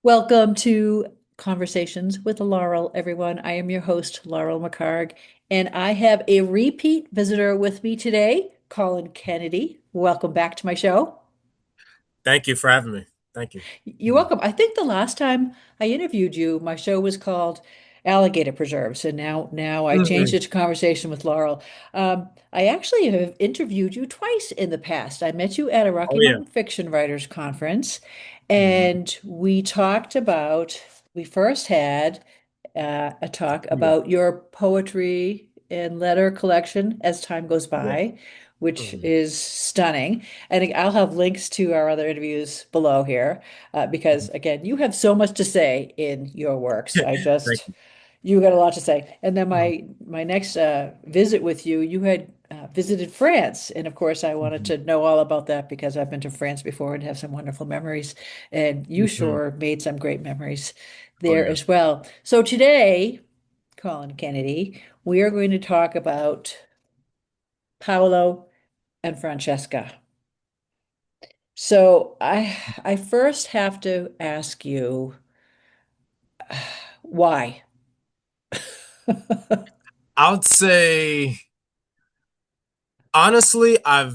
Welcome to Conversations with Laurel, everyone. I am your host, Laurel McHargue, and I have a repeat visitor with me today, Kollin Kennedy. Welcome back to my show. Thank you for having me. Thank you. You're welcome. I think the last time I interviewed you, my show was called Alligator Preserves, and now I changed Mhm. it to Conversation with Laurel. I actually have interviewed you twice in the past. I met you at a Rocky Oh yeah. Mountain Fiction Writers Conference, Mhm. and we first had a talk Yeah. about your poetry and letter collection as time goes Yeah. by, which Mhm. is stunning. I think I'll have links to our other interviews below here because, Mhm. again, you have so much to say in your works. Thank you. You got a lot to say. And then Mhm. my next visit with you, you had visited France, and of course, I wanted Mhm. to know all about that because I've been to France before and have some wonderful memories, and you Mhm. sure made some great memories Oh there yeah. as well. So today, Colin Kennedy, we are going to talk about Paolo and Francesca. So I first have to ask you why? I would say honestly, I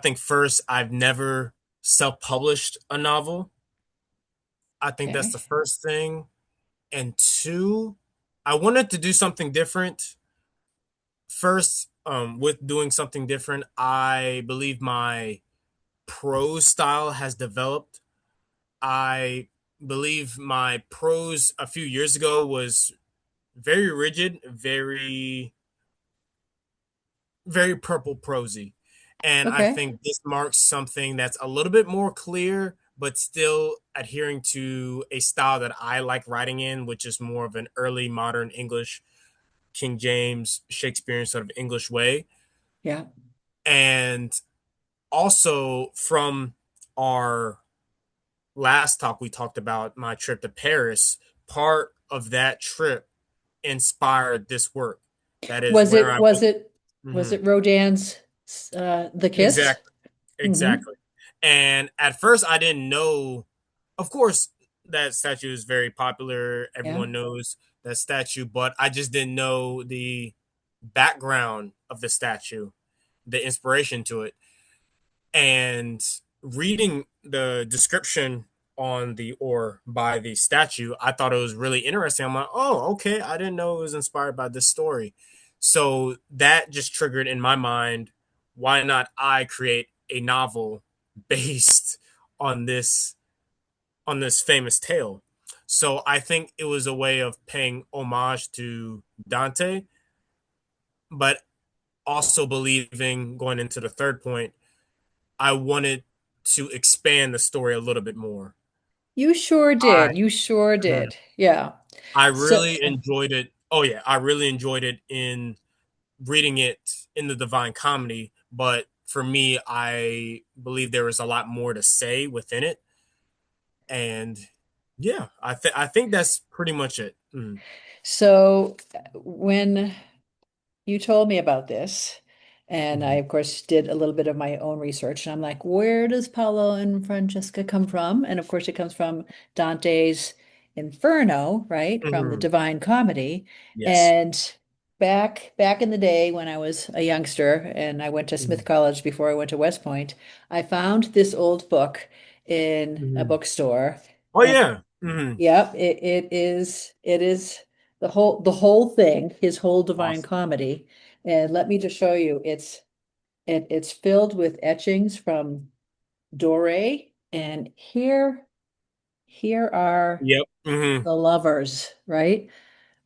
think first I've never self-published a novel. I think that's the Okay. first thing. And two, I wanted to do something different. First, with doing something different, I believe my prose style has developed. I believe my prose a few years ago was very rigid, very purple prosy. And I Okay. think this marks something that's a little bit more clear, but still adhering to a style that I like writing in, which is more of an early modern English, King James, Shakespearean sort of English way. Yeah. And also from our last talk, we talked about my trip to Paris. Part of that trip inspired this work. That is Was where it I was went. it was Mhm. it Rodin's The Kiss? Exactly, Hmm. exactly. And at first, I didn't know. Of course, that statue is very popular. Yeah. Everyone knows that statue, but I just didn't know the background of the statue, the inspiration to it. And reading the description on the or by the statue, I thought it was really interesting. I'm like, oh, okay, I didn't know it was inspired by this story. So that just triggered in my mind, why not I create a novel based on this famous tale? So I think it was a way of paying homage to Dante, but also believing, going into the third point, I wanted to expand the story a little bit more. You sure I did. You sure did. Yeah. I So really enjoyed it. Oh yeah, I really enjoyed it in reading it in the Divine Comedy, but for me, I believe there was a lot more to say within it, and yeah, I think that's pretty much it. Mm. so when you told me about this, and I, Mhm. of course, did a little bit of my own research. And I'm like, where does Paolo and Francesca come from? And of course, it comes from Dante's Inferno, right? From the Mhm. Divine Comedy. Yes. And back in the day when I was a youngster and I went to Smith Mhm. College before I went to West Point, I found this old book in a Mhm. bookstore. Oh yeah. Mhm. Yep, it is the whole thing, his whole Divine Awesome. Comedy. And let me just show you, it's filled with etchings from Dore, and here are Yep. Mhm. the lovers, right?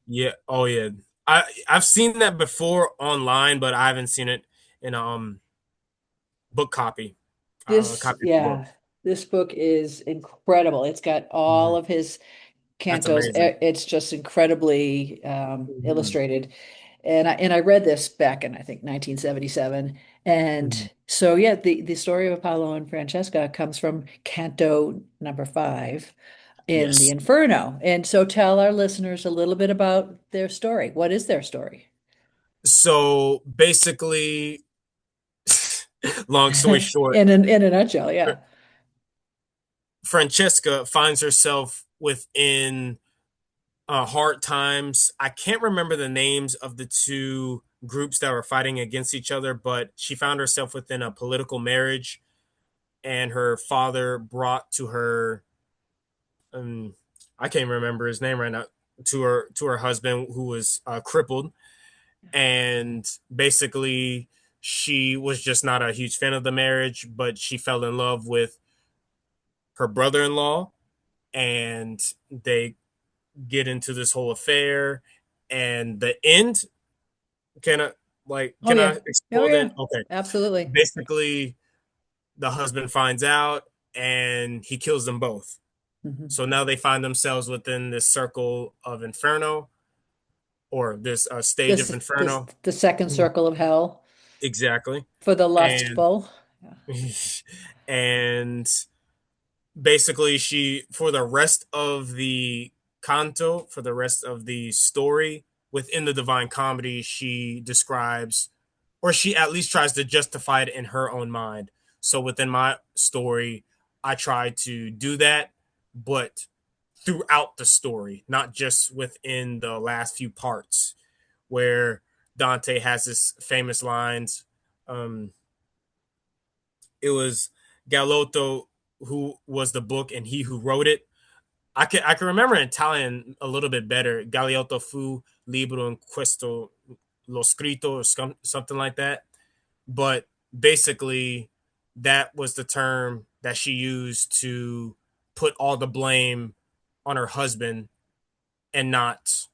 Yeah. Oh yeah. I've seen that before online, but I haven't seen it in a book copy, This, copy of the book. yeah, this book is incredible. It's got all Mhm. of his That's cantos. amazing. It's just incredibly Mhm. illustrated. And I read this back in I think 1977. Mhm. And so yeah, the story of Apollo and Francesca comes from Canto number 5 in the Yes. Inferno. And so tell our listeners a little bit about their story. What is their story? So basically, long story short, In a nutshell, yeah. Francesca finds herself within hard times. I can't remember the names of the two groups that were fighting against each other, but she found herself within a political marriage, and her father brought to her, um, I can't remember his name right now, to her husband who was crippled, and basically she was just not a huge fan of the marriage, but she fell in love with her brother-in-law, and they get into this whole affair. And the end, can I Oh can yeah. I Oh explore yeah. it? Okay. Absolutely. Basically, the husband finds out and he kills them both. Hmm. So now they find themselves within this circle of inferno, or this stage of This inferno. the second Mhm. circle of hell Exactly. for the And lustful. Yeah. and basically, she, for the rest of the canto, for the rest of the story within the Divine Comedy, she describes, or she at least tries to justify it in her own mind. So within my story, I try to do that, but throughout the story, not just within the last few parts, where Dante has this famous lines. Um, it was Galotto who was the book, and he who wrote it. I can remember in Italian a little bit better. Galeotto fu libro in questo lo scritto, or something like that. But basically, that was the term that she used to put all the blame on her husband, and not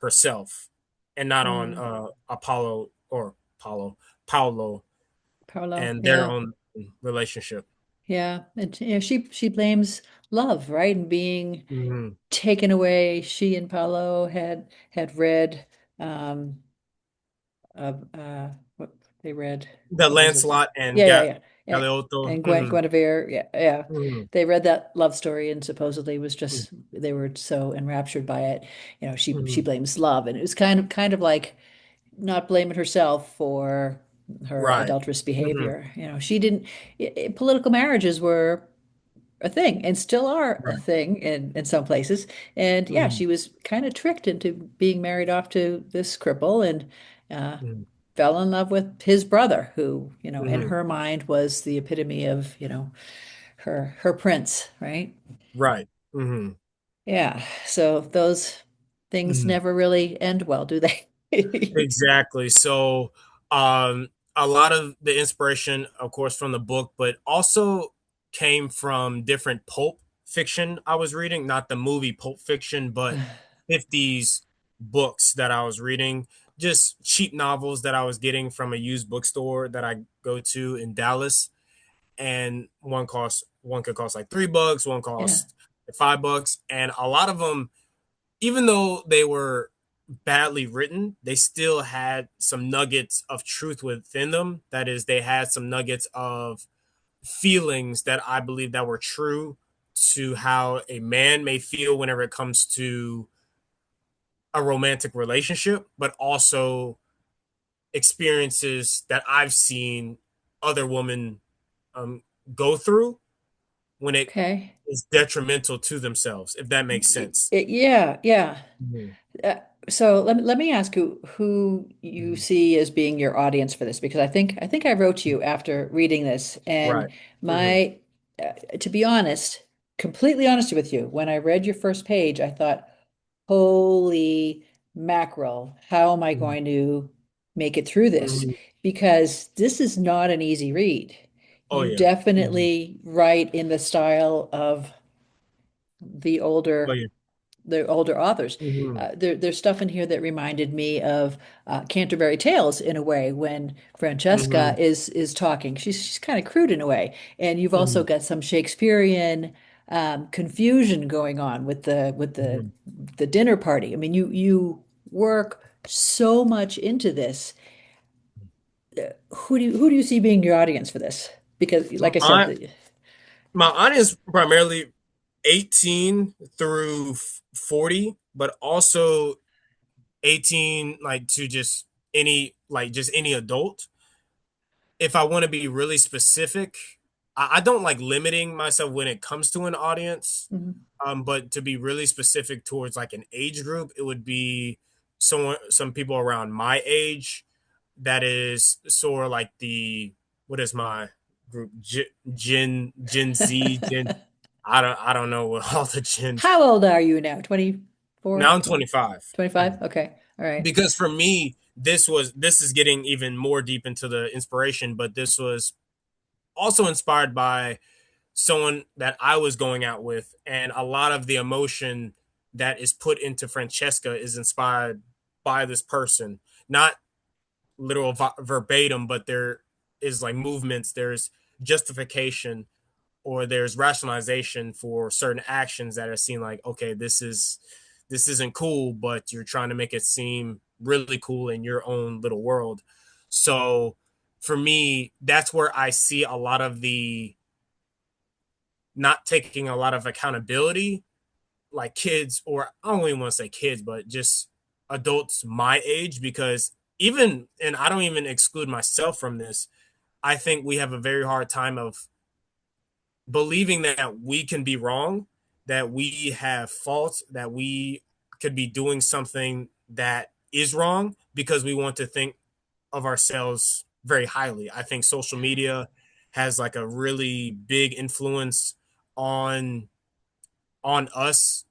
herself, and not on Mm. Apollo, or Paolo, Paolo. and their Yeah. own relationship. Yeah. And she blames love, right? And being Mm-hmm. taken away. She and Paolo had read um what they read. The What was it? Lancelot and Yeah, yeah, yeah. And, Galeotto. and Mm-hmm. Guinevere, yeah, yeah. Mm-hmm. They read that love story and supposedly was just they were so enraptured by it. She Mm-hmm. blames love, and it was kind of like not blaming herself for her Right. adulterous Mm-hmm. behavior. She didn't. Political marriages were a thing and still are a Right. thing in some places. And yeah, Mm-hmm. she was kind of tricked into being married off to this cripple and uh, Mm-hmm. fell in love with his brother, who, in Mm-hmm. her mind was the epitome of, her prince, right? Right. Mm-hmm. Yeah. So those things Mm-hmm. never really end well, do they? Exactly. So, a lot of the inspiration, of course, from the book, but also came from different pulp fiction I was reading, not the movie Pulp Fiction, but 50s books that I was reading, just cheap novels that I was getting from a used bookstore that I go to in Dallas. And one could cost like $3, one Yeah. cost $5, and a lot of them, even though they were badly written, they still had some nuggets of truth within them. That is, they had some nuggets of feelings that I believe that were true to how a man may feel whenever it comes to a romantic relationship, but also experiences that I've seen other women um, go through when it Okay. is detrimental to themselves, if that makes sense. Yeah, yeah. Mhm. Uh, so let me ask you who you Mhm. see as being your audience for this, because I think I wrote you after reading this, and Right. Hmm. my to be honest, completely honest with you, when I read your first page, I thought, holy mackerel, how am I Hmm. going to make it through this? Hmm. Because this is not an easy read. Oh You yeah. Hmm. definitely write in the style of the Oh older yeah. the older authors. Hmm. There's stuff in here that reminded me of Canterbury Tales in a way when Francesca Hmm. is talking. She's kind of crude in a way, and you've also Hmm. got some Shakespearean confusion going on with the Hmm. the dinner party. I mean, you work so much into this. Who do you see being your audience for this? Because, like I said, My my audience primarily 18 through 40, but also 18 like to just any adult. If I want to be really specific, I don't like limiting myself when it comes to an audience. Mhm. But to be really specific towards like an age group, it would be some people around my age. That is sort of like the what is my group? Gen Z, Gen. I don't know what all the gens. How old are you now? 24, Now I'm 25. 25? Okay. All right. Because for me, this is getting even more deep into the inspiration, but this was also inspired by someone that I was going out with, and a lot of the emotion that is put into Francesca is inspired by this person. Not literal verbatim, but there is like movements, there's justification, or there's rationalization for certain actions that are seen like, okay, this isn't cool, but you're trying to make it seem really cool in your own little world. So for me, that's where I see a lot of the not taking a lot of accountability, like kids, or I don't even want to say kids, but just adults my age, because even, and I don't even exclude myself from this, I think we have a very hard time of believing that we can be wrong, that we have faults, that we could be doing something that is wrong because we want to think of ourselves very highly. I think social media has like a really big influence on us,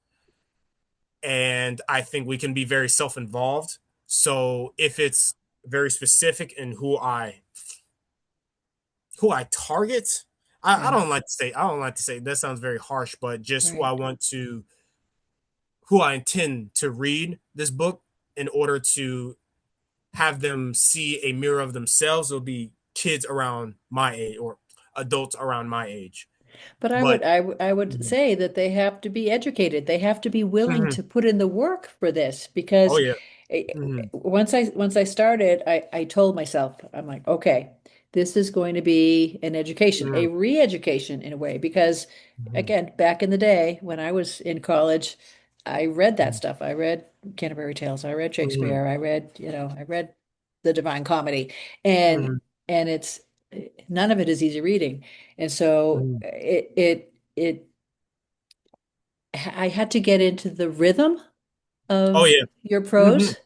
and I think we can be very self-involved. So if it's very specific in who I target, I Yeah. don't like to say, that sounds very harsh, but just who I Right. want to who I intend to read this book in order to have them see a mirror of themselves. It'll be kids around my age or adults around my age. But But I would mhm, say that they have to be educated. They have to be willing mhm. to put in the work for this Oh because yeah. eh, Hmm. once I started, I told myself, I'm like, okay, this is going to be an education, a Hmm. re-education in a way, because Hmm. again, back in the day when I was in college, I read that stuff. I read Canterbury Tales, I read Hmm. Shakespeare, I read, I read the Divine Comedy, and Hmm. it's none of it is easy reading. And so Hmm. I had to get into the rhythm Oh of yeah. your Hmm. prose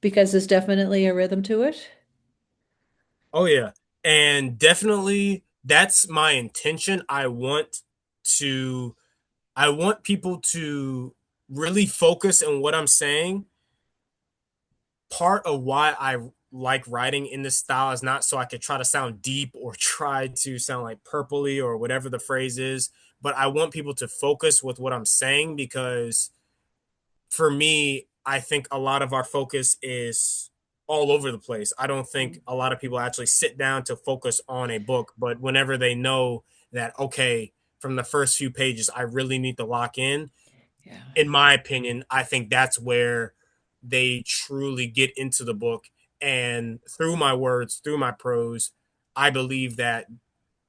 because there's definitely a rhythm to it. Oh yeah. And definitely that's my intention. To I want people to really focus on what I'm saying. Part of why I like writing in this style is not so I could try to sound deep or try to sound like purpley or whatever the phrase is, but I want people to focus with what I'm saying, because for me, I think a lot of our focus is all over the place. I don't think a lot of people actually sit down to focus on a book, but whenever they know that, okay, from the first few pages, I really need to lock Yeah. in my opinion, I think that's where they truly get into the book. And through my words, through my prose, I believe that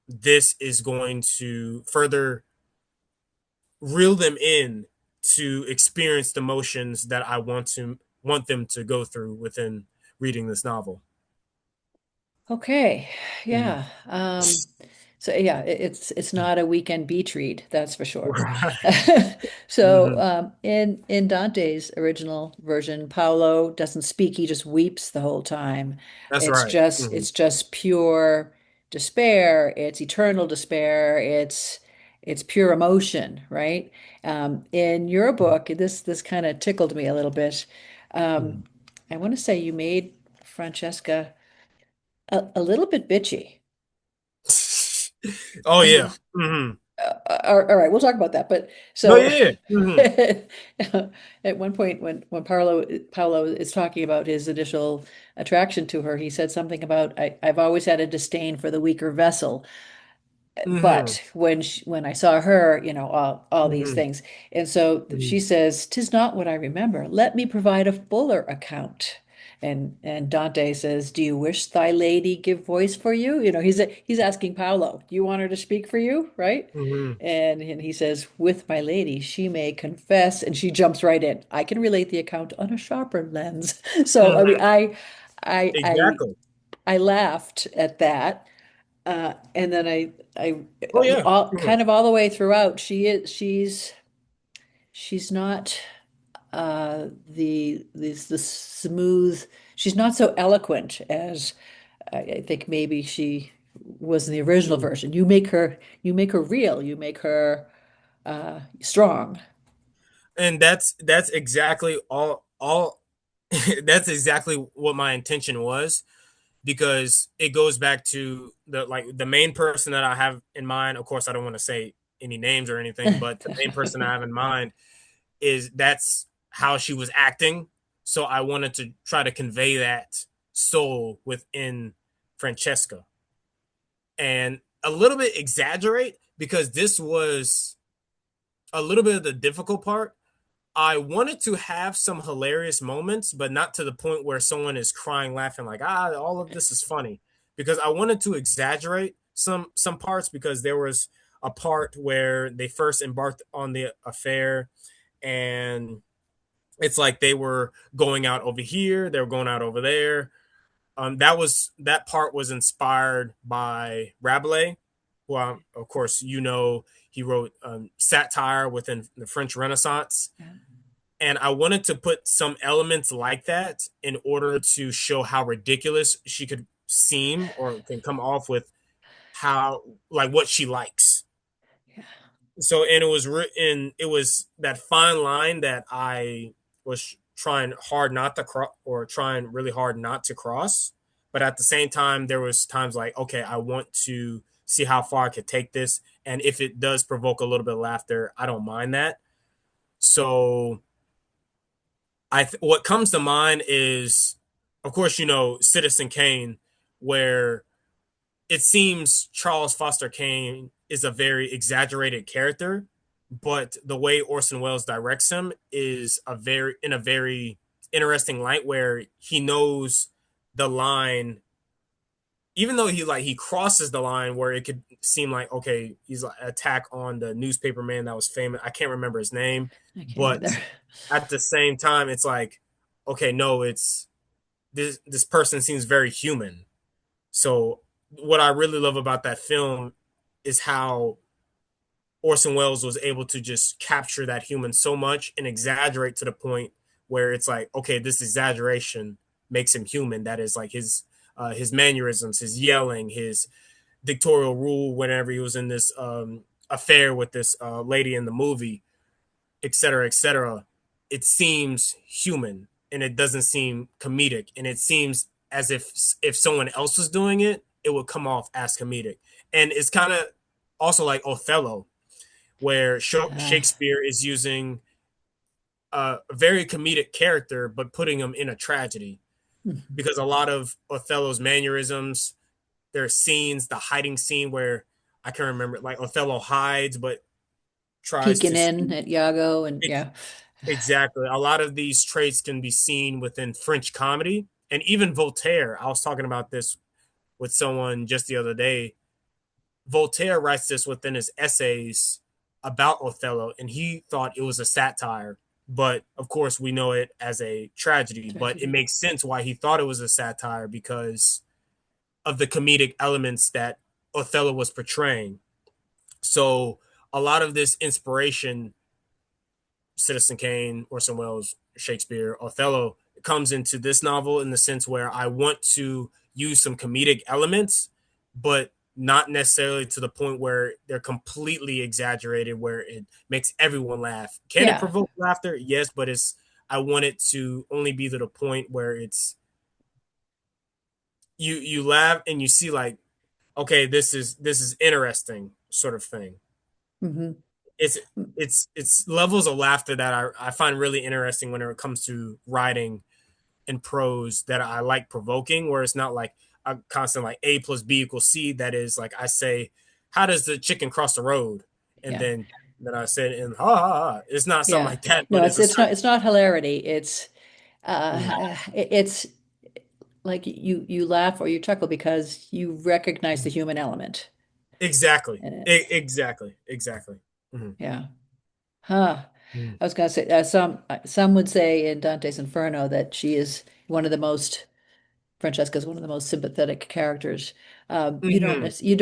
this is going to further reel them in to experience the emotions that I want them to go through within reading this novel. Okay. Mhm. Yeah. So yeah, it's not a weekend beach read, that's for sure. Right. So Hmm. in Dante's original version, Paolo doesn't speak, he just weeps the whole time. That's right. Hmm. It's just pure despair, it's eternal despair, it's pure emotion, right? In your book, this kind of tickled me a little bit. Um, Hmm. I want to say you made Francesca a little bit bitchy. Oh yeah. Um, Hmm. all right, we'll talk about that. But No, so yeah. Hmm. at one point, when Paolo is talking about his initial attraction to her, he said something about I've always had a disdain for the weaker vessel. Hmm. But when I saw her, all these Hmm. things. And so she Hmm. says, "'Tis not what I remember. Let me provide a fuller account." And Dante says, "Do you wish thy lady give voice for you?" He's asking Paolo, "Do you want her to speak for you?" Right? Hmm. And he says, "With my lady, she may confess," and she jumps right in. "I can relate the account on a sharper lens." So I mean, Hmm. I Exactly. I laughed at that And then I Oh yeah. all Mhm. kind of all the way throughout, she's not the smooth. She's not so eloquent as I think maybe she was in the original Mhm. version. You make her real. You make her strong. And that's exactly all that's exactly what my intention was, because it goes back to the main person that I have in mind. Of course, I don't want to say any names or anything, but the main person I have in mind is that's how she was acting. So I wanted to try to convey that soul within Francesca and a little bit exaggerate, because this was a little bit of the difficult part. I wanted to have some hilarious moments, but not to the point where someone is crying, laughing, like, all of this is funny. Because I wanted to exaggerate some parts, because there was a part where they first embarked on the affair, and it's like they were going out over here, they were going out over there. That part was inspired by Rabelais, who, of course, he wrote satire within the French Renaissance, Yeah. and I wanted to put some elements like that in order to show how ridiculous she could seem or can come off with, how, like, what she likes. Yeah. So, and it was that fine line that I was trying hard not to cross, or trying really hard not to cross. But at the same time, there was times like, okay, I want to see how far I could take this, and if it does provoke a little bit of laughter, I don't mind that. So what comes to mind is, of course, Citizen Kane, where it seems Charles Foster Kane is a very exaggerated character, but the way Orson Welles directs him is a very interesting light, where he knows the line, even though he crosses the line where it could seem like, okay, he's like an attack on the newspaper man that was famous. I can't remember his name, I can't but either. at the same time, it's like, okay, no, it's this person seems very human. So what I really love about that film is how Orson Welles was able to just capture that human so much and exaggerate to the point where it's like, okay, this exaggeration makes him human. That is like his mannerisms, his yelling, his dictatorial rule whenever he was in this affair with this lady in the movie, et cetera, et cetera. It seems human and it doesn't seem comedic, and it seems as if someone else was doing it, it would come off as comedic. And it's kind of also like Othello, where Uh, Shakespeare is using a very comedic character but putting him in a tragedy, mhm. because a lot of Othello's mannerisms, there are scenes, the hiding scene where I can remember, like, Othello hides but tries Peeking to in speak. at Iago and yeah. Exactly. A lot of these traits can be seen within French comedy, and even Voltaire. I was talking about this with someone just the other day. Voltaire writes this within his essays about Othello, and he thought it was a satire. But of course, we know it as a tragedy. But it Tragedy. makes sense why he thought it was a satire, because of the comedic elements that Othello was portraying. So a lot of this inspiration, Citizen Kane, Orson Welles, Shakespeare, Othello, comes into this novel in the sense where I want to use some comedic elements, but not necessarily to the point where they're completely exaggerated, where it makes everyone laugh. Can it Yeah. provoke laughter? Yes, but I want it to only be to the point where it's you laugh and you see, like, okay, this is interesting, sort of thing. Hmm. it's it's levels of laughter that I find really interesting when it comes to writing and prose, that I like provoking, where it's not like a constant like A plus B equals C. That is like, I say, how does the chicken cross the road? And Yeah. then I said, and ha ha ha. It's not something Yeah. like that, No, but it's a certain. it's not hilarity. Mm, It's like you laugh or you chuckle because you recognize the human element exactly. in it. Exactly. Mhm. Yeah. Huh. Mm. I was gonna say some would say in Dante's Inferno that she is one of the most Francesca is one of the most sympathetic characters. Hmm. You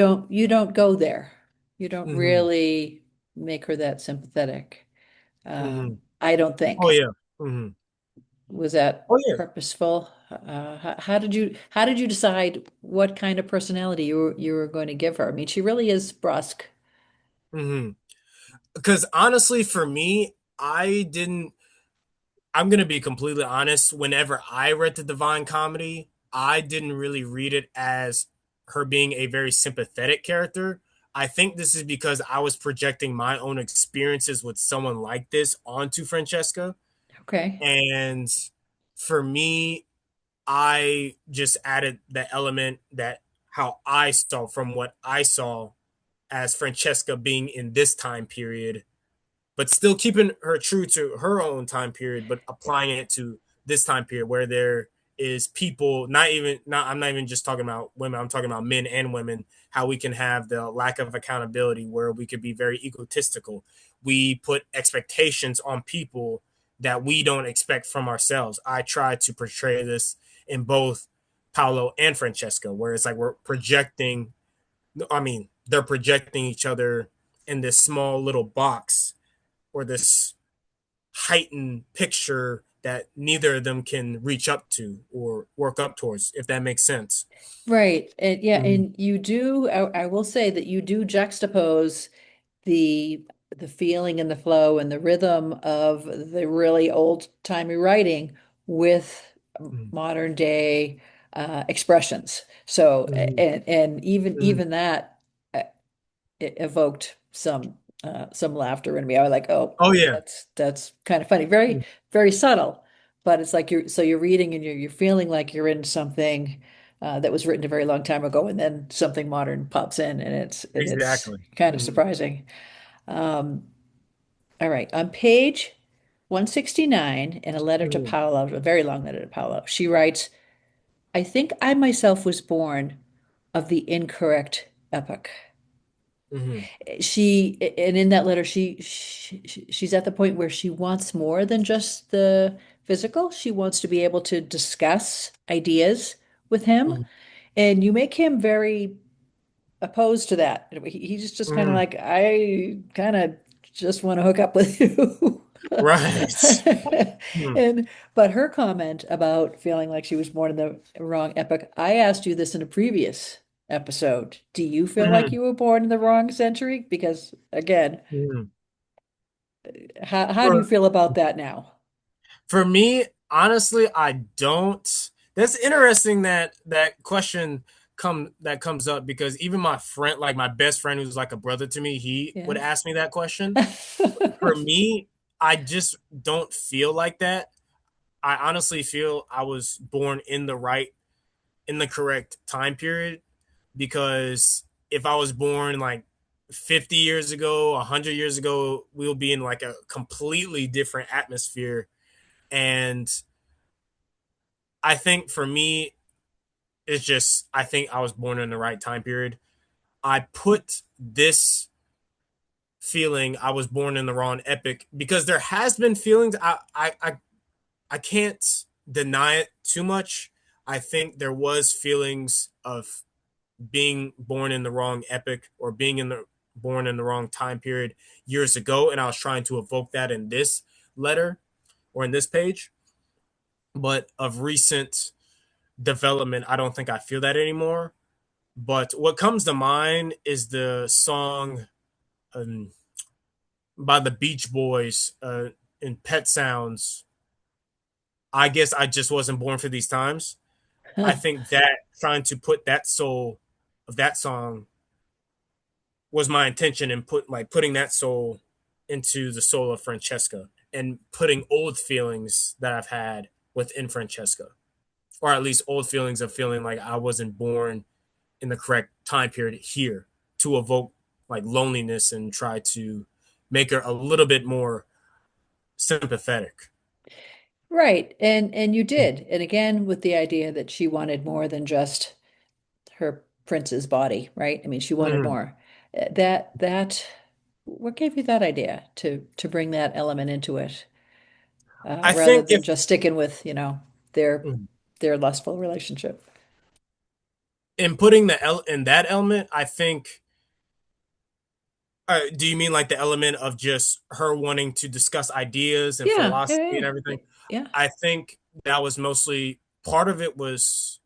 don't go there. You don't Hmm. really make her that sympathetic. Hmm. I don't Oh think. yeah. Hmm. Was that Oh yeah. purposeful? How did you decide what kind of personality you were going to give her? I mean, she really is brusque. Hmm. Because honestly, for me, I didn't. I'm gonna be completely honest. Whenever I read the Divine Comedy, I didn't really read it as her being a very sympathetic character. I think this is because I was projecting my own experiences with someone like this onto Francesca. Okay. And for me, I just added the element that how I saw from what I saw as Francesca being in this time period, but still keeping her true to her own time period, but applying it to this time period where there is people, not I'm not even just talking about women, I'm talking about men and women, how we can have the lack of accountability where we could be very egotistical. We put expectations on people that we don't expect from ourselves. I try to portray this in both Paolo and Francesca, where it's like we're projecting, I mean, they're projecting each other in this small little box or this heightened picture that neither of them can reach up to or work up towards, if that makes sense. Right. And yeah, Mhm. and I will say that you do juxtapose the the feeling and the flow and the rhythm of the really old-timey writing with Mhm. modern day expressions. So Mhm. and Mhm. even that uh, it evoked some laughter in me. I was like, oh, Oh yeah. that's kind of funny. Very subtle, but it's like you're reading and you're feeling like you're in something that was written a very long time ago, and then something modern pops in, and it's Exactly. kind of Mhm. surprising. Um, all right, on page 169 in a letter to Mhm. Paolo, a very long letter to Paolo, she writes, I think I myself was born of the incorrect epoch. Mhm. And in that letter she's at the point where she wants more than just the physical. She wants to be able to discuss ideas with him, Mhm. and you make him very opposed to that. He's just kind of Mhm. like, I kind of just want to hook up with you. Right. Mhm. And but her comment about feeling like she was born in the wrong epoch, I asked you this in a previous episode. Do you feel like Mhm. you were born in the wrong century? Because again, Mhm. how do you For feel about that now? for me, honestly, I don't. That's interesting that that question comes up because even my friend, like my best friend who's like a brother to me, he Yeah. would ask me that question. For me, I just don't feel like that. I honestly feel I was born in the correct time period because if I was born like 50 years ago, 100 years ago, we'll be in like a completely different atmosphere. And I think for me, it's just, I think I was born in the right time period. I put this feeling I was born in the wrong epic because there has been feelings I can't deny it too much. I think there was feelings of being born in the wrong epic or being in the born in the wrong time period years ago, and I was trying to evoke that in this letter or in this page. But of recent development, I don't think I feel that anymore. But what comes to mind is the song um, by the Beach Boys in Pet Sounds. I guess I just wasn't born for these times. I think that trying to put that soul of that song was my intention in putting that soul into the soul of Francesca and putting old feelings that I've had within Francesca, or at least old feelings of feeling like I wasn't born in the correct time period here to evoke like loneliness and try to make her a little bit more sympathetic. Right. And you did. And again, with the idea that she wanted more than just her prince's body, right? I mean, she wanted Mhm. more. That what gave you that idea to bring that element into it, I rather think than if just sticking with, their mm-hmm. their lustful relationship. In putting in that element, I think. Do you mean like the element of just her wanting to discuss ideas and Yeah, philosophy yeah, and yeah, everything? yeah. I think that was mostly part of it was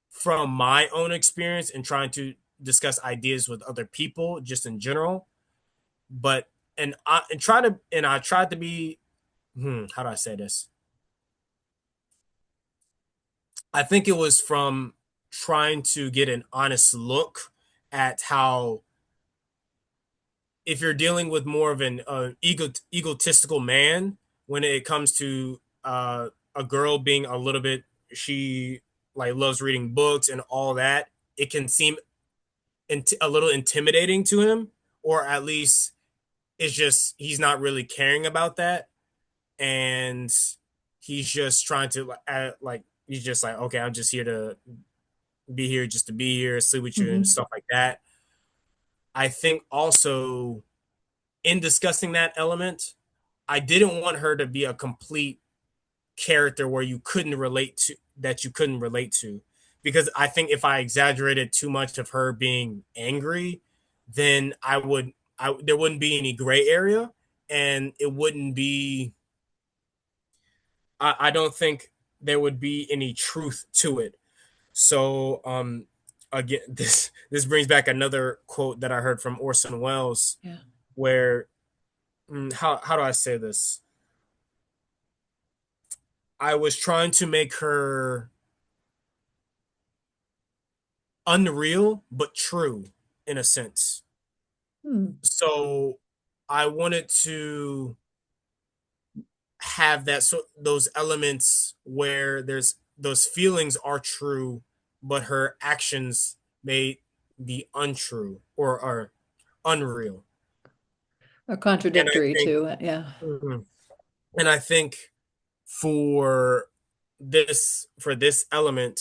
from my own experience and trying to discuss ideas with other people just in general. But I tried to be how do I say this? I think it was from trying to get an honest look at how if you're dealing with more of an egotistical man when it comes to a girl being a little bit she like loves reading books and all that, it can seem a little intimidating to him, or at least it's just he's not really caring about that, and he's just trying to like he's just like, okay, I'm just here to be here just to be here, sleep with you and Hmm. stuff like that. I think also in discussing that element, I didn't want her to be a complete character where you couldn't relate to, because I think if I exaggerated too much of her being angry, then I there wouldn't be any gray area, and it wouldn't be I don't think there would be any truth to it. So again, this brings back another quote that I heard from Orson Welles, Yeah. where how do I say this? I was trying to make her unreal but true in a sense. Hmm. So I wanted to have those elements where there's those feelings are true, but her actions may be untrue or are unreal. Or And I contradictory think, too. Yeah. mhm. And I think for this element,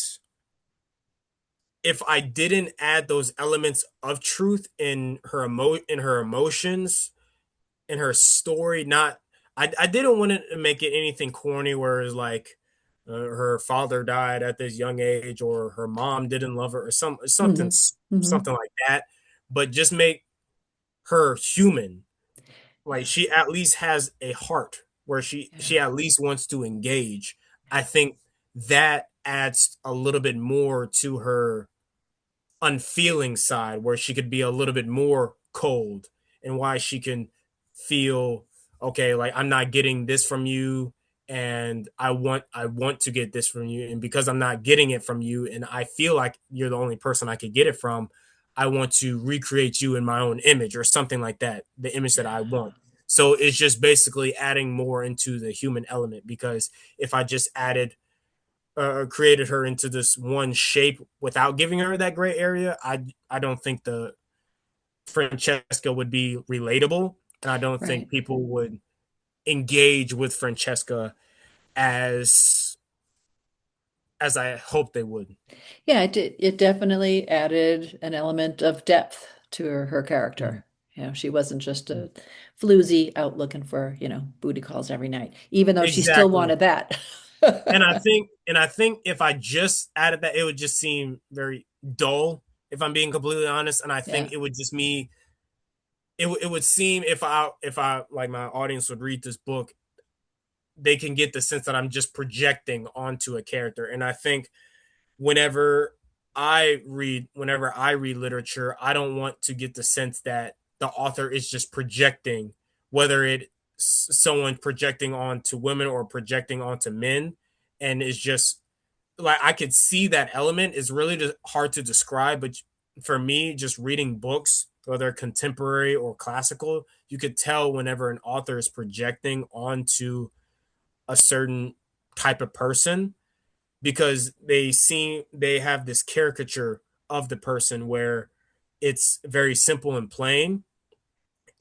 if I didn't add those elements of truth in her emotions, in her story, not I didn't want to make it anything corny where it's like her father died at this young age or her mom didn't love her or Hmm. Hmm. something like that, but just make her human. Like she at least has a heart where Yeah. she at least wants to engage. I think that adds a little bit more to her unfeeling side where she could be a little bit more cold, and why she can feel okay, like I'm not getting this from you, and I want to get this from you, and because I'm not getting it from you and I feel like you're the only person I could get it from, I want to recreate you in my own image or something like that, the image that I want. So it's just basically adding more into the human element, because if I just added created her into this one shape without giving her that gray area, I don't think the Francesca would be relatable, and I don't think Right. people would engage with Francesca as as I hope they would. Yeah, it definitely added an element of depth to her Mhm. character. She wasn't just a floozy out looking for, booty calls every night, even though she still Exactly. wanted that. And I think if I just added that, it would just seem very dull. If I'm being completely honest, and I Yeah. think it would just me. It would seem if I like my audience would read this book, they can get the sense that I'm just projecting onto a character. And I think whenever I read literature, I don't want to get the sense that the author is just projecting, whether it's someone projecting onto women or projecting onto men, and it's just like I could see that element is really just hard to describe, but for me, just reading books, whether contemporary or classical, you could tell whenever an author is projecting onto a certain type of person, because they have this caricature of the person where it's very simple and plain,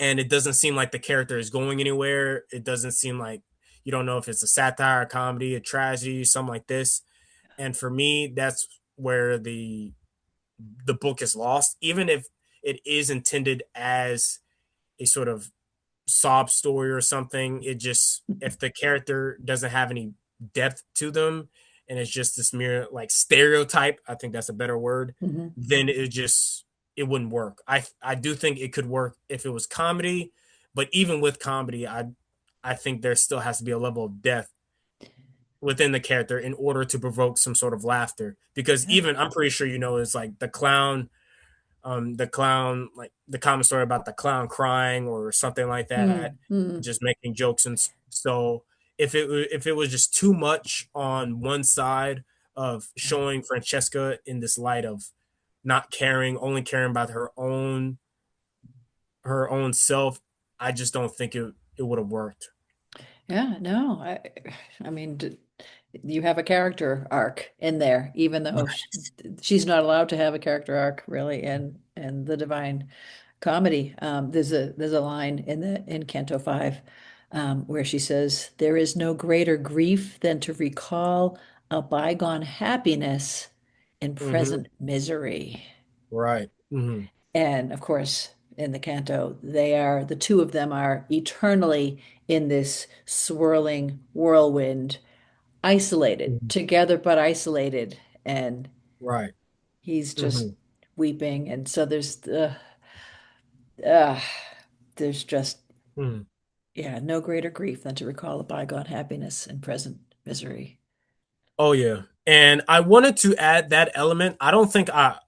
and it doesn't seem like the character is going anywhere. It doesn't seem like you don't know if it's a satire, a comedy, a tragedy, something like this. And for me, that's where the book is lost, even if it is intended as a sort of sob story or something. It just, if the character doesn't have any depth to them, and it's just this mere like stereotype, I think that's a better word, Hmm. then it wouldn't work. I do think it could work if it was comedy, but even with comedy, I think there still has to be a level of depth within the character in order to provoke some sort of laughter. Because Yeah. even I'm pretty sure you know is like the clown, like the common story about the clown crying or something like that, Mm-hmm. just making jokes. And so if it was just too much on one side of showing Francesca in this light of not caring, only caring about her own self, I just don't think it would have worked. Yeah, no, I mean, you have a character arc in there, even though she's not allowed to have a character arc really in the Divine Comedy. There's a line in Canto 5 where she says, "There is no greater grief than to recall a bygone happiness in Hmm. present misery." Right. Hmm. And of course, in the canto, the two of them are eternally in this swirling whirlwind, isolated, Hmm. together but isolated. And Right. he's just Hmm. weeping. And so uh, there's just, Hmm. yeah, no greater grief than to recall a bygone happiness and present misery. Oh yeah. And I wanted to add that element. I don't think I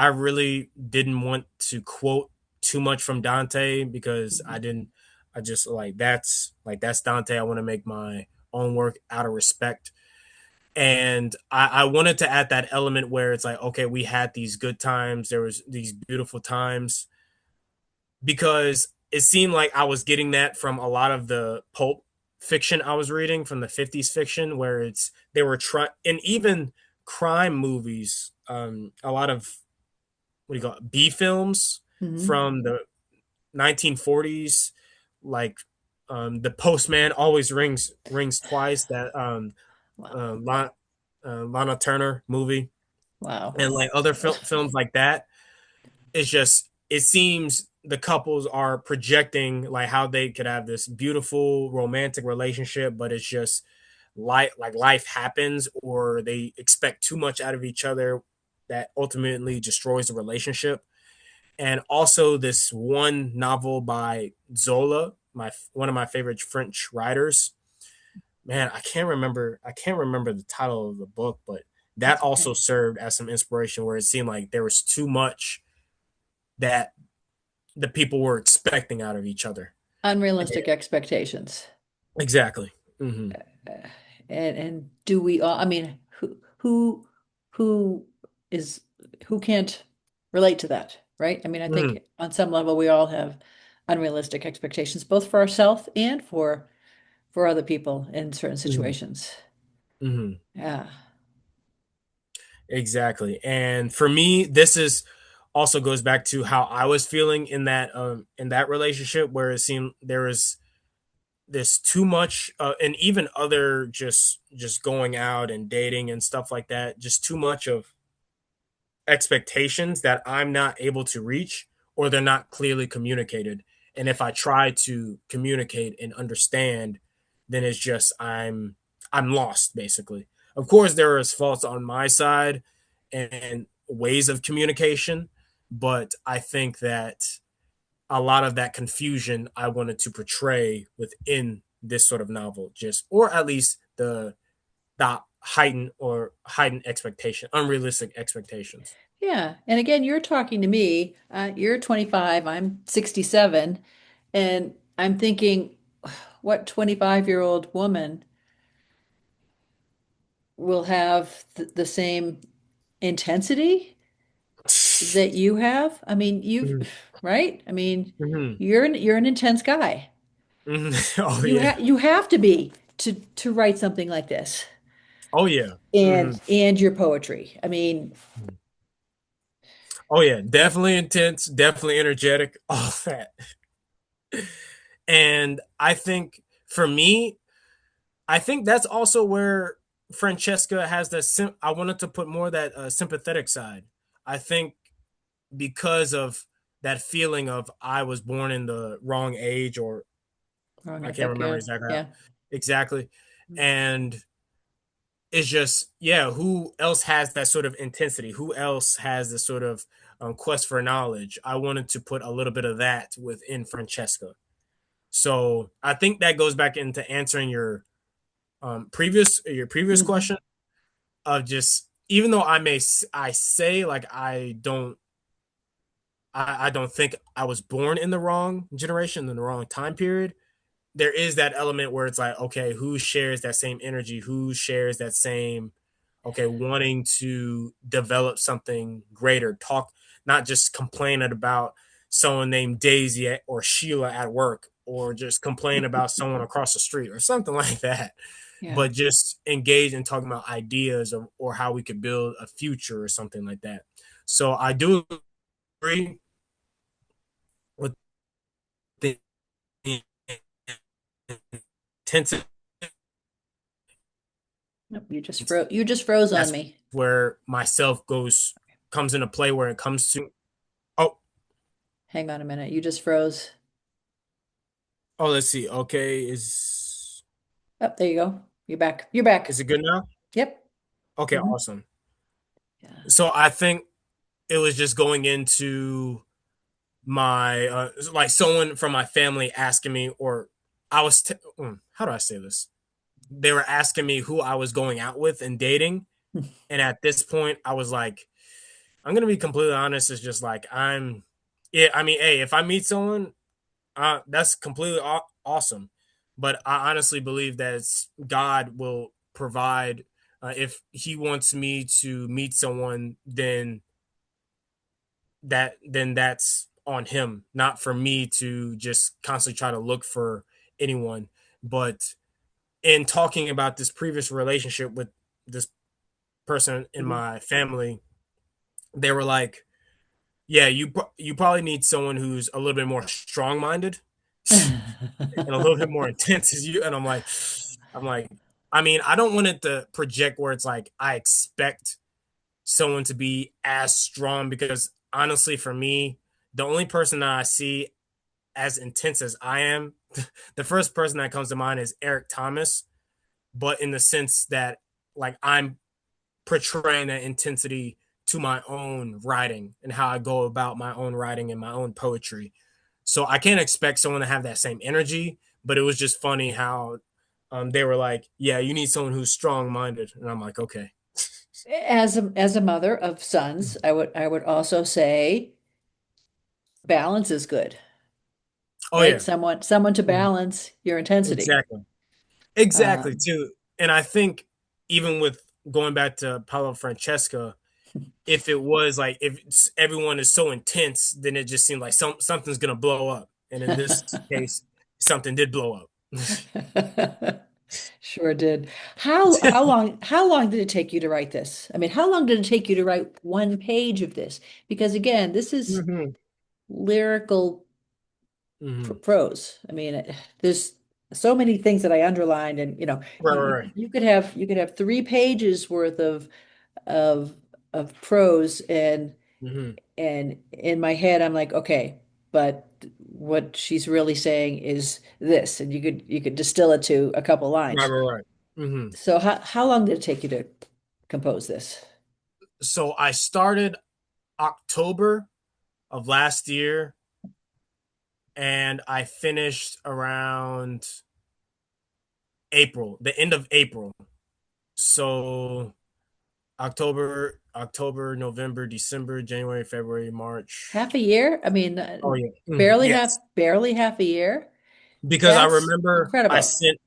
really didn't want to quote too much from Dante because Mhm. I just that's Dante. I want to make my own work out of respect. And I wanted to add that element where it's like, okay, we had these good times, there was these beautiful times, because it seemed like I was getting that from a lot of the pulp fiction I was reading from the 50s fiction, where it's they were trying, and even crime movies, a lot of what do you call it, B films Mhm. from the 1940s, like the postman always rings twice, that Wow. Lana, Lana Turner movie, Wow. and like other films like that. It's just it seems the couples are projecting like how they could have this beautiful romantic relationship, but it's just life happens, or they expect too much out of each other that ultimately destroys the relationship. And also this one novel by Zola, my one of my favorite French writers. Man, I can't remember the title of the book, but that That's also okay. served as some inspiration where it seemed like there was too much that the people were expecting out of each other. And Unrealistic expectations. exactly. Hmm. Uh, and do we all, I mean, who is who can't relate to that, right? I mean, I Hmm. think on some level we all have unrealistic expectations, both for ourselves and for other people in certain Hmm. situations. Hmm. Yeah. Exactly. And for me, this is also goes back to how I was feeling in that relationship, where it seemed there was this too much, and even other just going out and dating and stuff like that, just too much of expectations that I'm not able to reach, or they're not clearly communicated. And if I try to communicate and understand, then it's just I'm lost basically. Of course there is faults on my side and ways of communication, but I think that a lot of that confusion I wanted to portray within this sort of novel, just or at least the heightened expectation, unrealistic expectations. Yeah. And again, you're talking to me. You're 25, I'm 67, and I'm thinking, what 25-year-old woman will have the same intensity that you have? I mean, Mhm, right? I mean, mhm, you're an intense guy. mhm. Oh yeah, You have to be to write something like this. oh yeah, mhm, And your poetry. I mean, mhm. Oh yeah, definitely intense, definitely energetic, all that. And I think for me, I think that's also where Francesca has that. I wanted to put more of that sympathetic side. I think because of that feeling of I was born in the wrong age, or wrong I can't epoch, remember yeah. exactly how, Yeah. exactly, and it's just, yeah, who else has that sort of intensity? Who else has this sort of quest for knowledge? I wanted to put a little bit of that within Francesca. So I think that goes back into answering your previous Mhm. question of just, even though I say like I don't think I was born in the wrong generation, in the wrong time period. There is that element where it's like, okay, who shares that same energy? Who shares that same, okay, wanting to develop something greater? Talk, not just complaining about someone named Daisy or Sheila at work, or just complain about someone across the street or something like that, Yeah. but just engage in talking about ideas or how we could build a future or something like that. So I do agree with the intensive. Nope, you just froze on That's me. where myself comes into play when it comes to. Oh, Hang on a minute. You just froze. let's see. Okay, Oh, there you go. You're back. You're back. is it good now? Yep. Okay, Hmm. awesome. Yeah. So I think it was just going into my like someone from my family asking me, or how do I say this? They were asking me who I was going out with and dating, and at this point, I was like, I'm gonna be completely honest. It's just like yeah. I mean, hey, if I meet someone, that's completely awesome. But I honestly believe that God will provide. If He wants me to meet someone, then that's on Him, not for me to just constantly try to look for anyone. But in talking about this previous relationship with this person in Mhm. my family, they were like, "Yeah, you probably need someone who's a little bit more strong minded." And a little bit more intense as you. And I'm like, I mean, I don't want it to project where it's like I expect someone to be as strong, because honestly, for me, the only person that I see as intense as I am, the first person that comes to mind is Eric Thomas, but in the sense that like I'm portraying that intensity to my own writing and how I go about my own writing and my own poetry. So I can't expect someone to have that same energy, but it was just funny how they were like, "Yeah, you need someone who's strong minded," and I'm like, "Okay." As a mother of sons, I would also say balance is good, Oh right? yeah. Someone to Mhm. balance your intensity. Exactly. Exactly Um, too. And I think even with going back to Paolo and Francesca, if it was like if everyone is so intense, then it just seemed like something's gonna blow up. And in this case, something did blow up. sure did. How long did it take you to write this? I mean, how long did it take you to write one page of this? Because again, this is Hmm. lyrical Hmm. prose. I mean, there's so many things that I underlined, and Right, you, right, you could have 3 pages worth of of prose, right. Hmm. and in my head, I'm like, okay, but what she's really saying is this, and you could distill it to a couple Right, lines. right, right. Hmm. So how long did it take you to compose this? So I started October of last year, and I finished around April, the end of April. So October, November, December, January, February, March. Half a year? I mean, Oh yeah. barely Yes. half a year. Because I That's remember I incredible. sent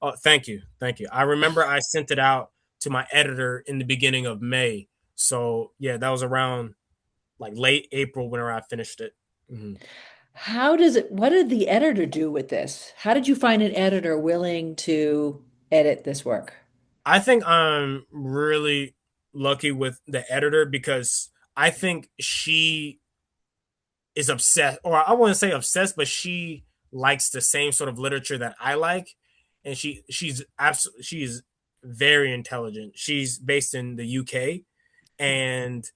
oh, thank you. Thank you. I remember I sent it out to my editor in the beginning of May. So yeah, that was around like late April whenever I finished it. Mhm. What did the editor do with this? How did you find an editor willing to edit this work? I think I'm really lucky with the editor, because I think she is obsessed, or I wouldn't say obsessed, but she likes the same sort of literature that I like, and she's very intelligent. She's based in the UK, and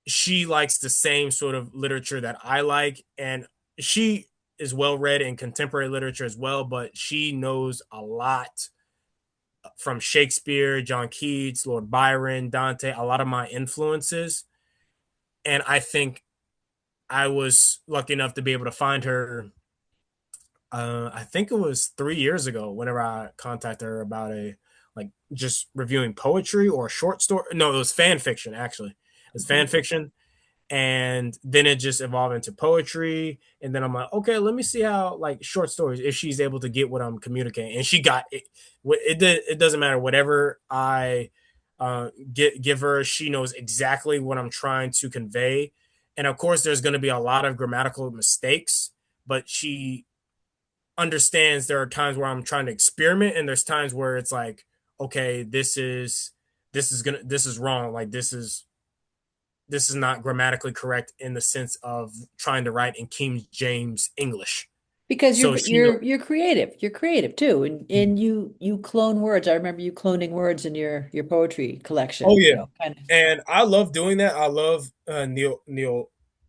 she likes the same sort of literature that I like, and she is well read in contemporary literature as well, but she knows a lot from Shakespeare, John Keats, Lord Byron, Dante, a lot of my influences. And I think I was lucky enough to be able to find her. I think it was 3 years ago. Whenever I contacted her about a like just reviewing poetry or a short story. No, it was fan fiction actually. It was Okay. fan fiction, and then it just evolved into poetry. And then I'm like, okay, let me see how like short stories if she's able to get what I'm communicating, and she got it. It doesn't matter whatever I give her, she knows exactly what I'm trying to convey. And of course, there's going to be a lot of grammatical mistakes, but she understands there are times where I'm trying to experiment, and there's times where it's like, okay, this is wrong. Like this is not grammatically correct in the sense of trying to write in King James English. Because So she know. you're creative. You're creative too. And you clone words. I remember you cloning words in your poetry Oh collection, yeah, kind of. and I love doing that. I love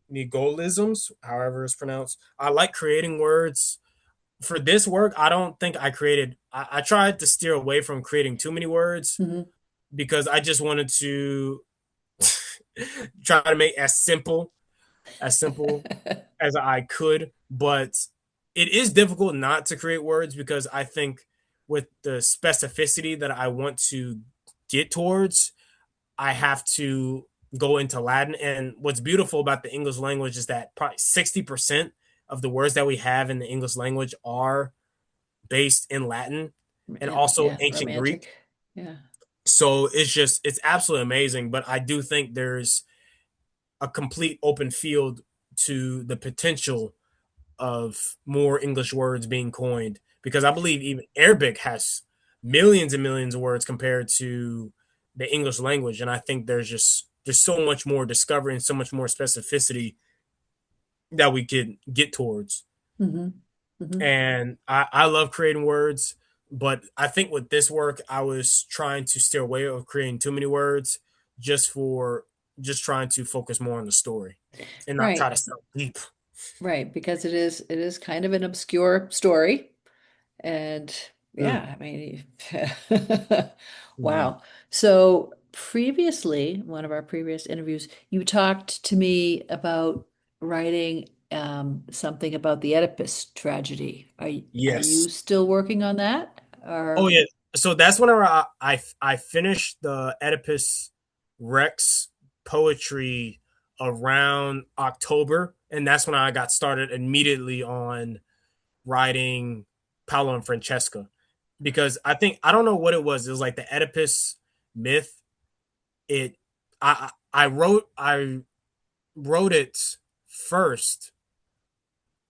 neologisms, however it's pronounced. I like creating words. For this work, I don't think I created. I tried to steer away from creating too many words Hmm. because I just wanted to try to make as simple as I could. But it is difficult not to create words because I think with the specificity that I want to get towards, I have to go into Latin. And what's beautiful about the English language is that probably 60% of the words that we have in the English language are based in Latin and Yeah, also yeah, ancient Greek. romantic. Yeah. So it's absolutely amazing. But I do think there's a complete open field to the potential of more English words being coined because I believe even Arabic has millions and millions of words compared to the English language, and I think there's so much more discovery and so much more specificity that we could get towards. Hmm. Hmm. And I love creating words, but I think with this work, I was trying to steer away of creating too many words just for just trying to focus more on the story and not try Right. to sound deep. Right. Because it is kind of an obscure story. And Mm, yeah, I mean, yeah. wow. So previously, one of our previous interviews, you talked to me about writing something about the Oedipus tragedy. Are you Yes. still working on that? Oh Or yeah. So that's whenever I finished the Oedipus Rex poetry around October, and that's when I got started immediately on writing Paolo and Francesca, because I don't know what it was. It was like the Oedipus myth. It I wrote it first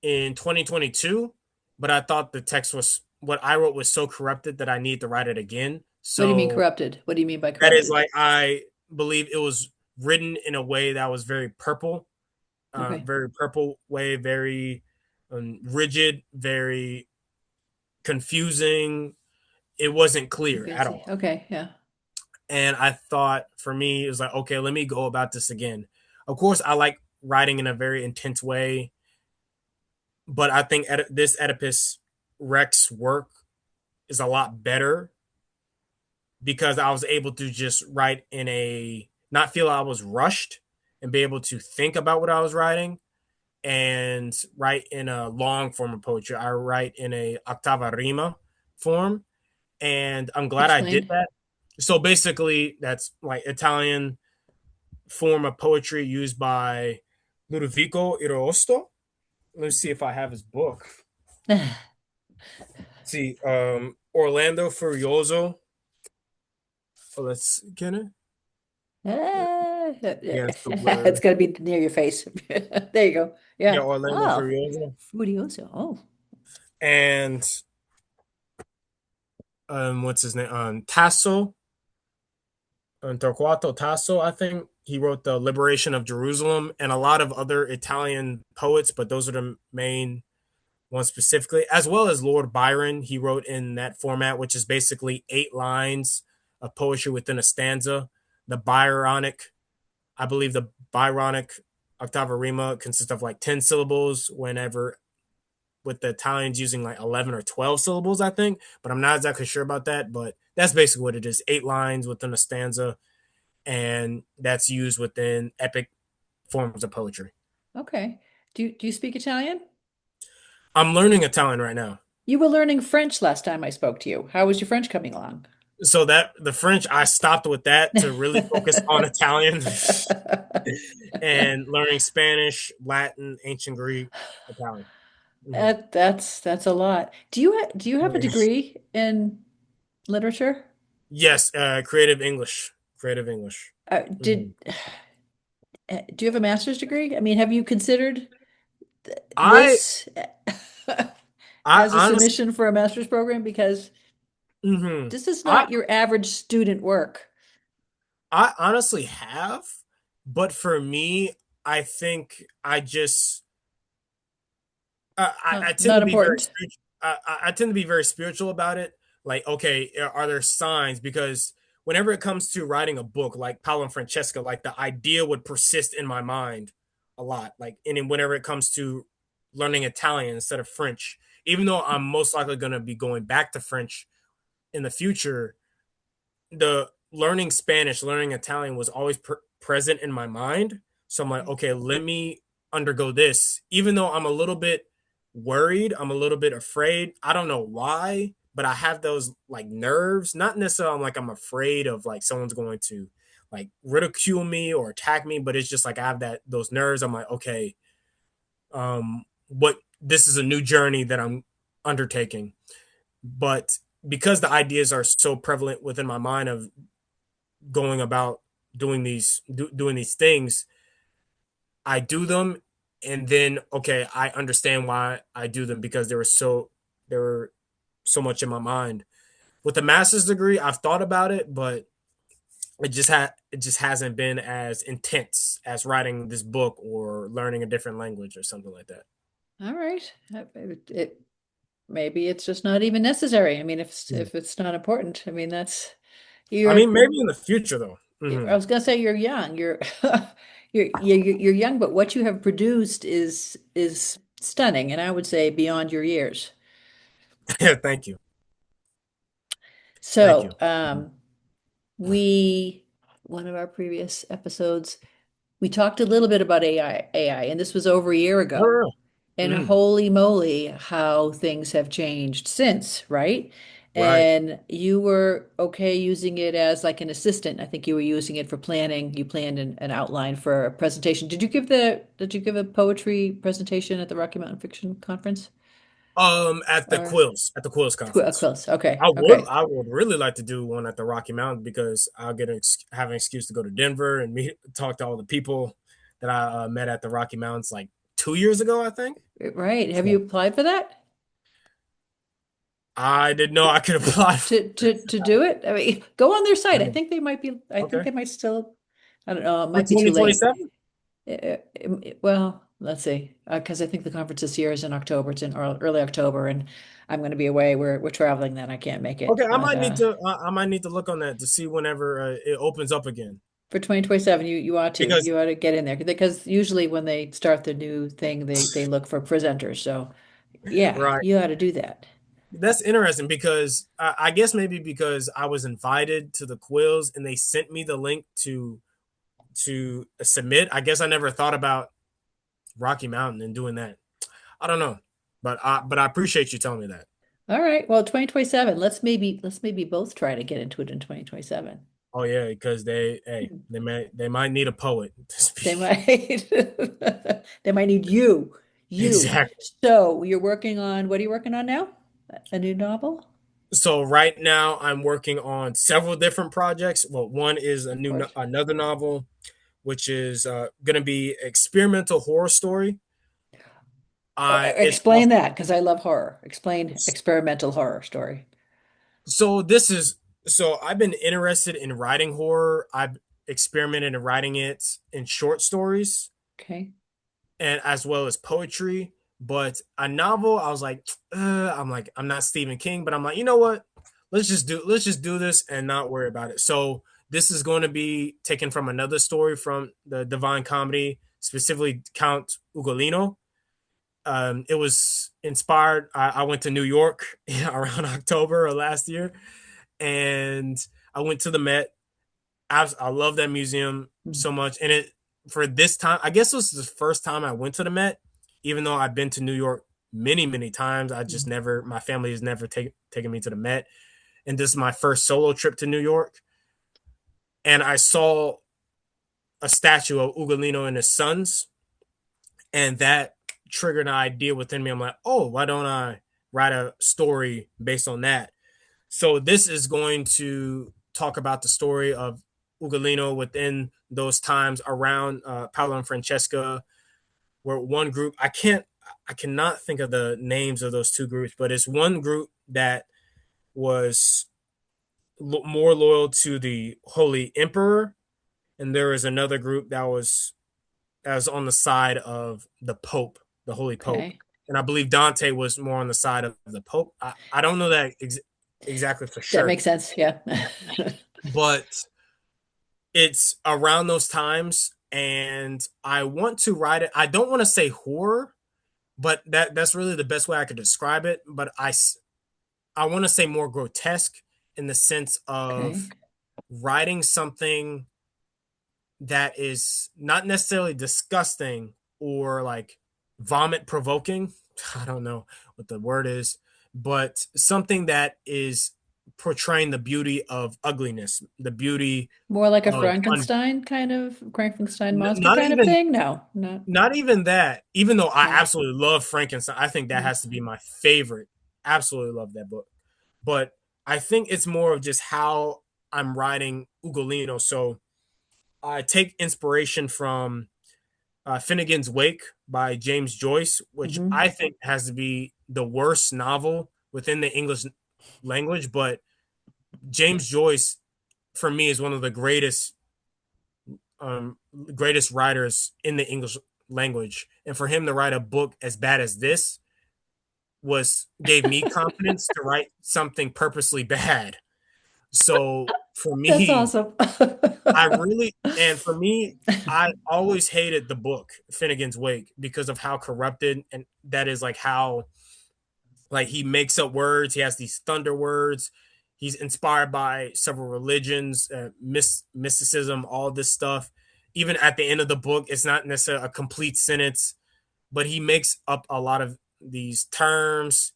in 2022, but I thought the text was what I wrote was so corrupted that I need to write it again. what do you mean So corrupted? What do you mean by that is corrupted? like I believe it was written in a way that was Okay. very purple way, very rigid, very confusing. It wasn't Too clear at fancy. all. Okay, yeah. And I thought for me, it was like, okay, let me go about this again. Of course, I like writing in a very intense way, but I think this Oedipus Rex work is a lot better because I was able to just write in a not feel I was rushed and be able to think about what I was writing and write in a long form of poetry. I write in a octava rima form, and I'm glad I did Explain. that. So basically, that's like Italian form of poetry used by Ludovico Irosto. Let's see if I have his book. Let's see, Orlando Furioso. Oh, let's get it. Yeah, it's so It's blurry. got to be near your face. There you go. Yeah, Yeah. Orlando Oh, Furioso. Furioso. Oh, And what's his name? Tasso, Torquato Tasso, I think. He wrote The Liberation of Jerusalem and a lot of other Italian poets, but those are the main ones specifically, as well as Lord Byron. He wrote in that format, which is basically 8 lines of poetry within a stanza. The Byronic, I believe the Byronic octava rima consists of like 10 syllables with the Italians using like 11 or 12 syllables, I think, but I'm not exactly sure about that. But that's basically what it is: 8 lines within a stanza, and that's used within epic forms of poetry. Okay. Do you speak Italian? I'm learning Italian right now. You were learning French last time I spoke to you. How was your French coming along? So that the French, I stopped with that to really focus on Italian and learning Spanish, Latin, ancient Greek, Italian. Mhm. That's a lot. Do you have a degree in literature? Yes, creative English. Creative English. Did Mhm. do you have a master's degree? I mean, have you considered I this I as a honestly submission for a master's program? Because mhm. this is I not your average student work. I honestly have, but for me, I think I tend to Not be very important. spiritual. I tend to be very spiritual about it. Like, okay, are there signs? Because whenever it comes to writing a book, like Paolo and Francesca, like the idea would persist in my mind a lot. Like, and then whenever it comes to learning Italian instead of French, even though I'm most likely going to be going back to French in the future, the learning Spanish, learning Italian was always present in my mind. So I'm like, okay, let me undergo this. Even though I'm a little bit worried, I'm a little bit afraid. I don't know why, but I have those like nerves. Not necessarily I'm afraid of like someone's going to like ridicule me or attack me, but it's just like I have that those nerves. I'm like, okay, what this is a new journey that I'm undertaking. But because the ideas are so prevalent within my mind of going about doing these things, I do them, and then okay, I understand why I do them because there were so much in my mind. With the master's degree, I've thought about it, but it just hasn't been as intense as writing this book or learning a different language or something like that. All right. Maybe it's just not even necessary. I mean, Hmm. if it's not important, I mean, that's I you're mean, maybe in the future though. I was gonna say you're young. You're young, but what you have produced is stunning, and I would say beyond your years. Yeah, thank you, thank you. So, we one of our previous episodes, we talked a little bit about AI, and this was over a year ago. And Mm-hmm. holy moly, how things have changed since, right? Right. And you were okay using it as like an assistant. I think you were using it for planning. You planned an outline for a presentation. Did you give a poetry presentation at the Rocky Mountain Fiction Conference? Or At the Quills conference. Quills. Okay. Okay. I would really like to do one at the Rocky Mountain because I'll have an excuse to go to Denver and talk to all the people that I met at the Rocky Mountains like 2 years ago, I think. Right. Have you So applied for that? I didn't know I could apply. To do it? I mean, go on their site. Yeah. I think Okay. they might still, I don't know, it For might be too late. 2027? Well, let's see, because I think the conference this year is in October. It's in early October, and I'm going to be away. We're traveling then. I can't make Okay, it. But I might need to look on that to see whenever it opens up again. for 2027, Because you ought to get in there because usually when they start the new thing, they look for presenters. So yeah, right, you ought to do that. that's interesting because I guess maybe because I was invited to the quills and they sent me the link to submit. I guess I never thought about Rocky Mountain and doing that. I don't know, but I appreciate you telling me that. All right. Well, 2027. Let's maybe both try to get into it in 2027. Oh yeah, because they might need a poet to They speak. might they might need you. You. Exactly. So you're working on what are you working on now? A new novel? So right now I'm working on several different projects. Well, one is Or another novel, which is going to be experimental horror story. I it's explain that because I love horror. Explain experimental horror story. so this is so I've been interested in writing horror. I've experimented in writing it in short stories Okay. and as well as poetry. But a novel, I was like, I'm not Stephen King, but I'm like, you know what? Let's just do this and not worry about it. So this is going to be taken from another story from the Divine Comedy, specifically Count Ugolino. It was inspired. I went to New York around October of last year, and I went to the Met. I love that museum so much, and it for this time, I guess this was the first time I went to the Met. Even though I've been to New York many, many times, I just never. My family has never taken me to the Met, and this is my first solo trip to New York. And I saw a statue of Ugolino and his sons, and that triggered an idea within me. I'm like, oh, why don't I write a story based on that? So this is going to talk about the story of Ugolino within those times around Paolo and Francesca, where one group I cannot think of the names of those two groups, but it's one group that was more loyal to the Holy Emperor, and there is another group that was on the side of the Pope, the Holy Pope. Okay. And I believe Dante was more on the side of the Pope. I don't know that exactly for That sure, makes sense. Yeah. but it's around those times, and I want to write it. I don't want to say horror, but that's really the best way I could describe it. But I want to say more grotesque in the sense Okay. of writing something that is not necessarily disgusting or like vomit provoking. I don't know what the word is, but something that is portraying the beauty of ugliness, the beauty More like a of Frankenstein kind of Frankenstein monster not kind of even thing? No, not not even that. Even though I no. absolutely love Frankenstein, I think that Mm. has to be my favorite. Absolutely love that book. But I think it's more of just how I'm writing Ugolino. So I take inspiration from Finnegan's Wake by James Joyce, which Hmm. I think has to be the worst novel within the English language. But James Joyce, for me, is one of the greatest writers in the English language. And for him to write a book as bad as this was gave me confidence to write something purposely bad. So for That's me, awesome. I really and for me, I always hated the book Finnegan's Wake because of how corrupted and that is like how like he makes up words. He has these thunder words. He's inspired by several religions, mysticism, all this stuff. Even at the end of the book, it's not necessarily a complete sentence, but he makes up a lot of these terms,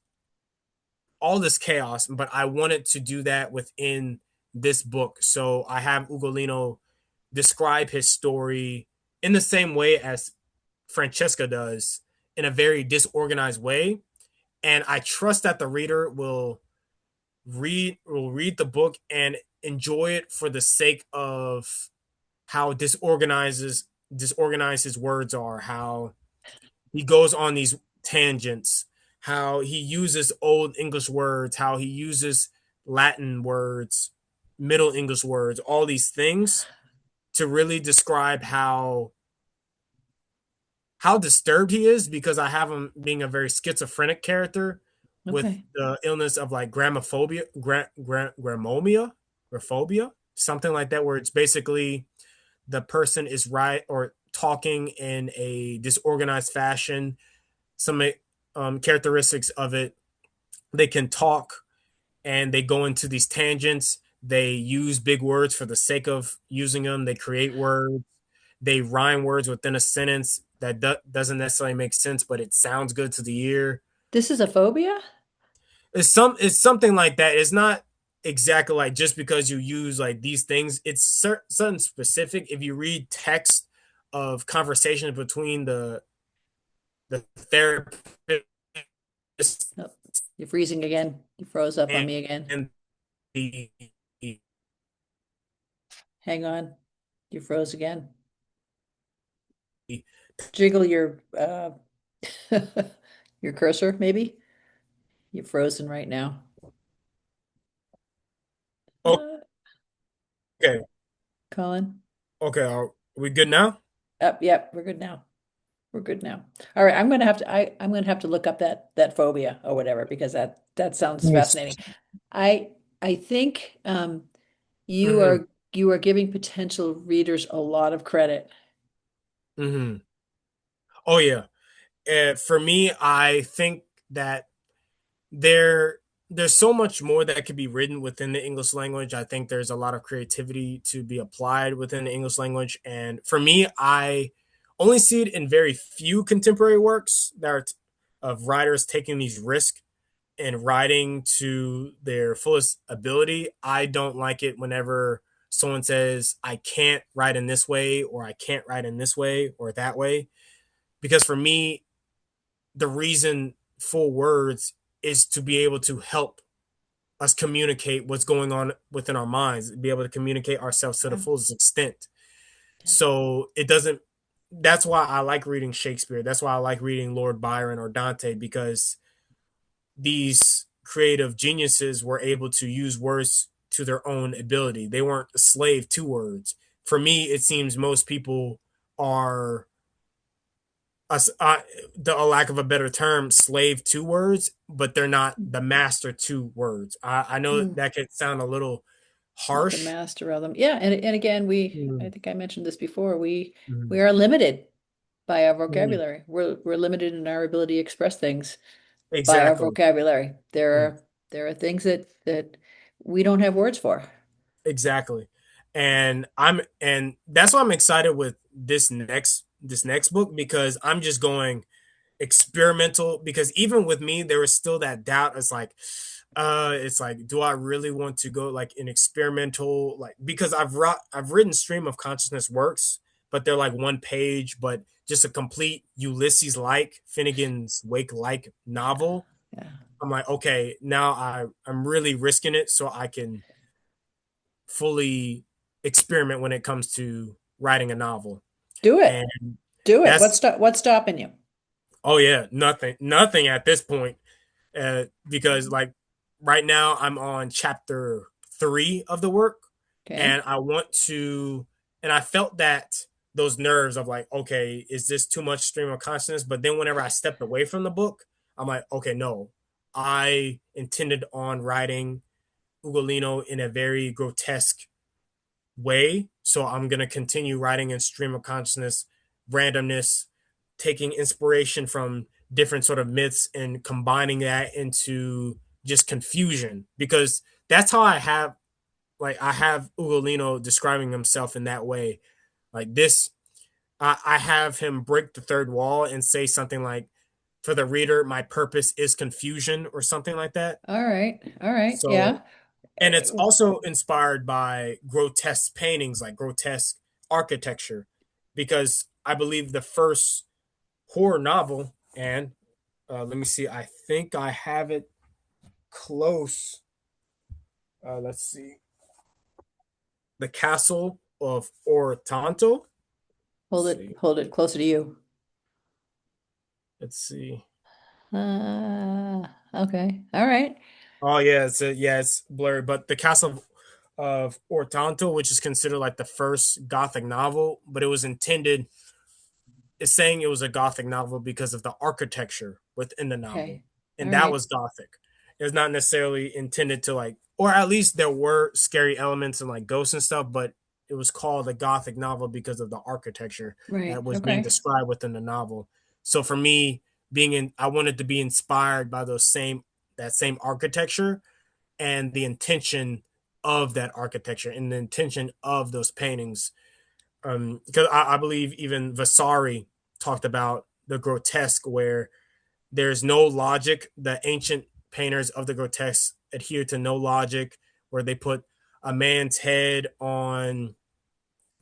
all this chaos. But I wanted to do that within this book. So I have Ugolino describe his story in the same way as Francesca does, in a very disorganized way. And I trust that the reader will read the book and enjoy it for the sake of how disorganized his words are, how he goes on these tangents, how he uses old English words, how he uses Latin words, Middle English words, all these things to really describe how disturbed he is because I have him being a very schizophrenic character with Okay. the illness of like gramophobia, graphobia, something like that, where it's basically the person is right or talking in a disorganized fashion. Some characteristics of it, they can talk and they go into these tangents. They use big words for the sake of using them. They create words. They rhyme words within a sentence that doesn't necessarily make sense, but it sounds good to the ear. This is a phobia? It's something like that. It's not exactly like just because you use like these things. It's certain specific. If you read text of conversations between the therapist Oh, you're freezing again. You froze up on and, me again. and the Hang on. You froze again. Jiggle your your cursor, maybe? You're frozen right now. Uh, okay, Colin? okay, are we good now? Up, yep, we're good now. We're good now. All right, I'm gonna have to look up that phobia or whatever because that sounds Yes. fascinating. I think you Mm-hmm. are giving potential readers a lot of credit. Mm-hmm. Oh yeah. For me, I think that there there's so much more that could be written within the English language. I think there's a lot of creativity to be applied within the English language, and for me, I only see it in very few contemporary works that are of writers taking these risks and writing to their fullest ability. I don't like it whenever someone says I can't write in this way or I can't write in this way or that way, because for me, the reason for words is to be able to help us communicate what's going on within our minds, be able to communicate ourselves to the Yeah, fullest extent. yeah. So it doesn't, that's why I like reading Shakespeare. That's why I like reading Lord Byron or Dante, because these creative geniuses were able to use words to their own ability. They weren't a slave to words. For me, it seems most people are the a lack of a better term, slave to words, but they're not the master to words. I know Mm, that could sound a little not the harsh. master of them. Yeah, and again, I Mm, think I mentioned this before. We mm, are limited by our mm. vocabulary. We're limited in our ability to express things by our Exactly. vocabulary. Mm, There are things that we don't have words for. exactly. And that's why I'm excited with this next book, because I'm just going experimental, because even with me there was still that doubt. It's like, do I really want to go like an experimental, like, because I've written stream of consciousness works, but they're like one page, but just a complete Ulysses like Finnegan's Wake like novel. Yeah. I'm like, okay, now I'm really risking it so I can fully experiment when it comes to writing a novel. Do it. And Do it. that's, What's stopping you? oh yeah, nothing at this point, because like right now I'm on chapter 3 of the work, Okay. and I want to, and I felt that those nerves of like, okay, is this too much stream of consciousness? But then whenever I stepped away from the book, I'm like, okay, no, I intended on writing Ugolino in a very grotesque way. So I'm going to continue writing in stream of consciousness, randomness, taking inspiration from different sort of myths and combining that into just confusion, because that's how I have Ugolino describing himself in that way. Like this, I have him break the third wall and say something like, for the reader, my purpose is confusion, or something like that. All right. All right. So, Yeah. and it's Uh, also inspired by grotesque paintings, like grotesque architecture, because I believe the first horror novel, and let me see, I think I have it close. Let's see, the Castle of Ortanto. Let's see, hold it closer to you. let's see. Okay. All right. Oh yeah, it's blurry, but the Castle of Ortanto, which is considered like the first Gothic novel, but it was intended, is saying it was a Gothic novel because of the architecture within the novel, Okay. All and that right. was Gothic. It was not necessarily intended to like, or at least there were scary elements and like ghosts and stuff, but it was called a Gothic novel because of the architecture Right. that was being Okay. described within the novel. So for me, I wanted to be inspired by that same architecture and the intention of that architecture and the intention of those paintings, because I believe even Vasari talked about the grotesque, where there's no logic. The ancient painters of the grotesque adhere to no logic, where they put a man's head on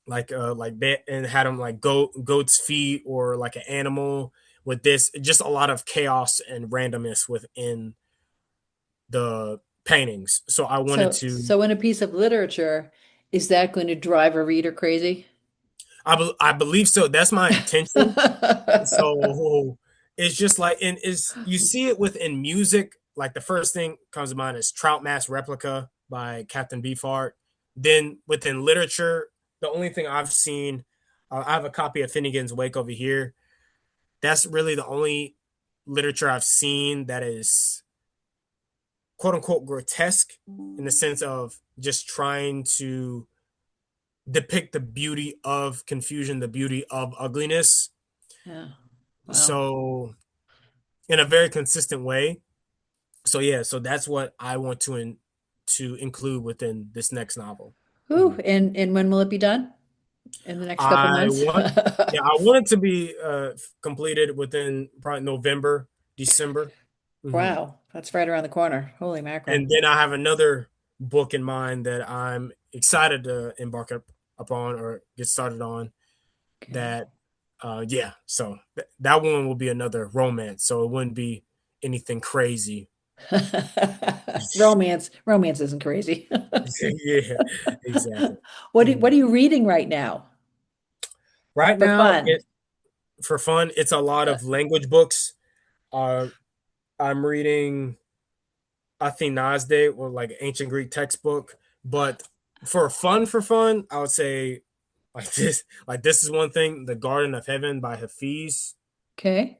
like that and had him like goat's feet, or like an animal, with this just a lot of chaos and randomness within the paintings. So I wanted to, So in a piece of literature, is that going to drive a reader crazy? I believe so. That's my intention. So it's just like, and is you see it within music. Like the first thing comes to mind is Trout Mask Replica by Captain Beefheart. Then within literature, the only thing I've seen, I have a copy of Finnegan's Wake over here. That's really the only literature I've seen that is quote unquote grotesque, in the sense of just trying to depict the beauty of confusion, the beauty of ugliness. Yeah. Wow. So in a very consistent way. So yeah, so that's what I want to include within this next novel. Ooh, Mhm. and when will it be done? In the next couple I months? want, yeah, I want it to be completed within probably November, December. Hmm. Wow, that's right around the corner. Holy And mackerel. then I have another book in mind that I'm excited to upon or get started on. Okay. That, yeah, so that one will be another romance. So it wouldn't be anything crazy. Romance isn't crazy. Yeah, exactly. What Mhm. are you reading right now Right for now, fun? for fun, it's a lot Uh, of language books. Uh, I'm reading Athinaze, or like ancient Greek textbook. But for fun, I would say like this is one thing. The Garden of Heaven by Hafiz. Okay.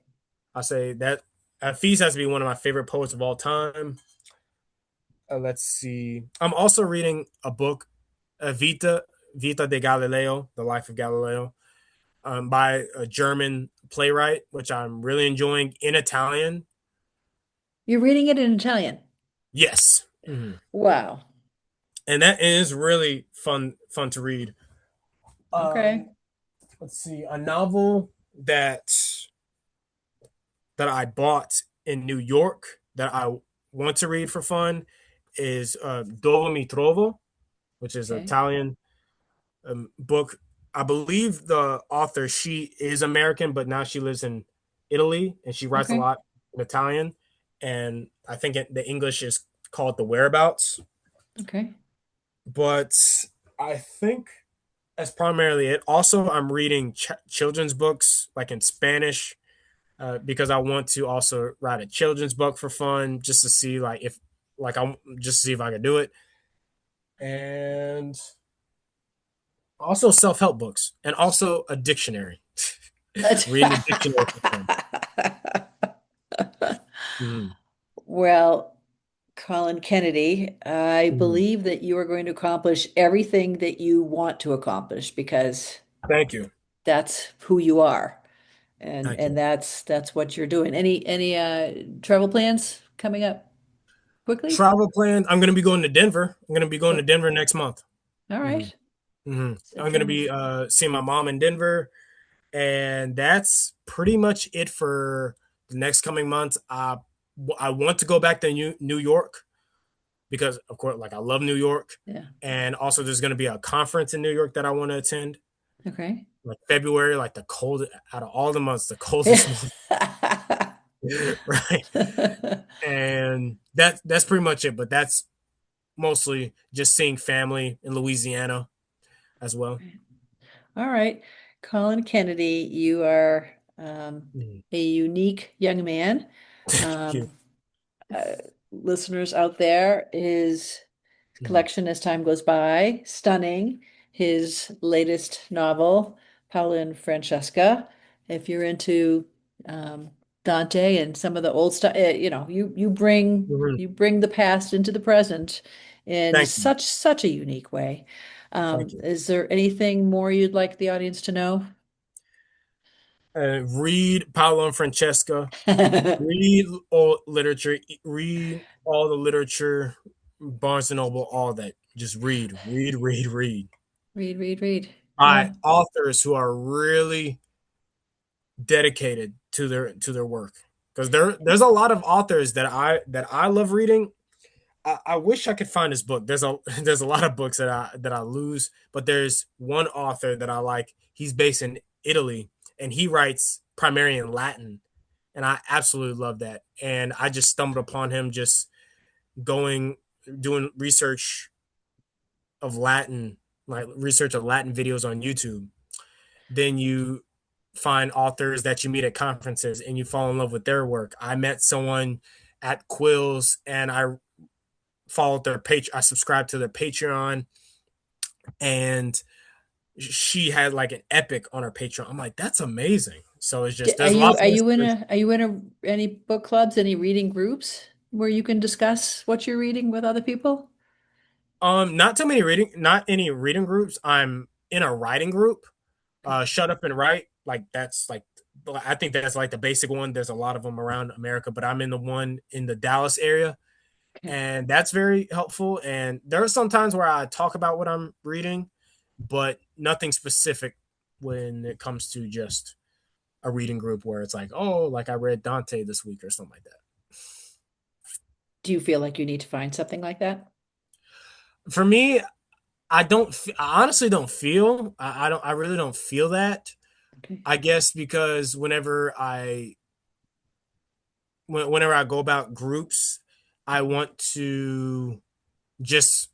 I say that Hafiz has to be one of my favorite poets of all time. Let's see. I'm also reading a book, Vita de Galileo, The Life of Galileo, by a German playwright, which I'm really enjoying in Italian. You're reading it in Italian. Yes. Mhm. Wow. And that is really fun to read. Okay. Um, let's see, a novel that I bought in New York that I want to read for fun is Dove Mi Trovo, which is an Okay. Italian book. I believe the author, she is American, but now she lives in Italy and she writes a Okay. lot in Italian. And I think the English is called The Whereabouts. Okay. But I think that's primarily it. Also, I'm reading children's books like in Spanish because I want to also write a children's book for fun, just to see like if like I'm just to see if I can do it, and also self help books, and also a dictionary. Reading a dictionary for fun. Mhm. Well, Colin Kennedy, I Mhm. believe that you are going to accomplish everything that you want to accomplish because Thank you, that's who you are. thank And you. that's what you're doing. Any travel plans coming up quickly? Travel plan. I'm going to be going to Denver. I'm going to be going to Oh, Denver next month. all Hmm. right. Hmm. I'm going to September. be seeing my mom in Denver, and that's pretty much it for the next coming months. I want to go back to New York because, of course, like I love New York, Yeah. and also there's going to be a conference in New York that I want to attend, Okay. like February, like the cold out of all the months, the coldest month, right? And that's pretty much it. But that's mostly just seeing family in Louisiana as well. All right. Colin Kennedy, you are Mhm. a unique young man. Thank you. Um, uh, Listeners out there, his Mhm. collection as time goes by, stunning. His latest novel, Paolo and Francesca. If you're into um, Dante and some of the old stuff, Mhm. you bring the past into the present in Thank you. such a unique way. Thank you. Is there anything more you'd like the audience to know? Read Paolo and Francesca. Read all literature. Read all the literature. Barnes and Noble. All that. Just read, read, read, read. Read. By Yeah. authors who are really dedicated to their work. Because there's a lot of authors that I love reading. I wish I could find this book. There's a lot of books that I lose, but there's one author that I like. He's based in Italy and he writes primarily in Latin, and I absolutely love that. And I just stumbled upon him just going doing research of Latin videos on YouTube. Then you find authors that you meet at conferences and you fall in love with their work. I met someone at Quills and I followed their page. I subscribed to their Patreon, and she had like an epic on her Patreon. I'm like, that's amazing. So it's just there's lots of inspiration. Are you in any book clubs, any reading groups where you can discuss what you're reading with other people? Not any reading groups. I'm in a writing group. Okay. Shut Up and Write. Like that's like I think that's like the basic one. There's a lot of them around America, but I'm in the one in the Dallas area, Okay. and that's very helpful. And there are some times where I talk about what I'm reading, but nothing specific when it comes to just a reading group where it's like, oh, like I read Dante this week or something like that. Do you feel like you need to find something like that? For me, I don't. I honestly don't feel. I don't. I really don't feel that. Okay. I guess because whenever I go about groups, I want to just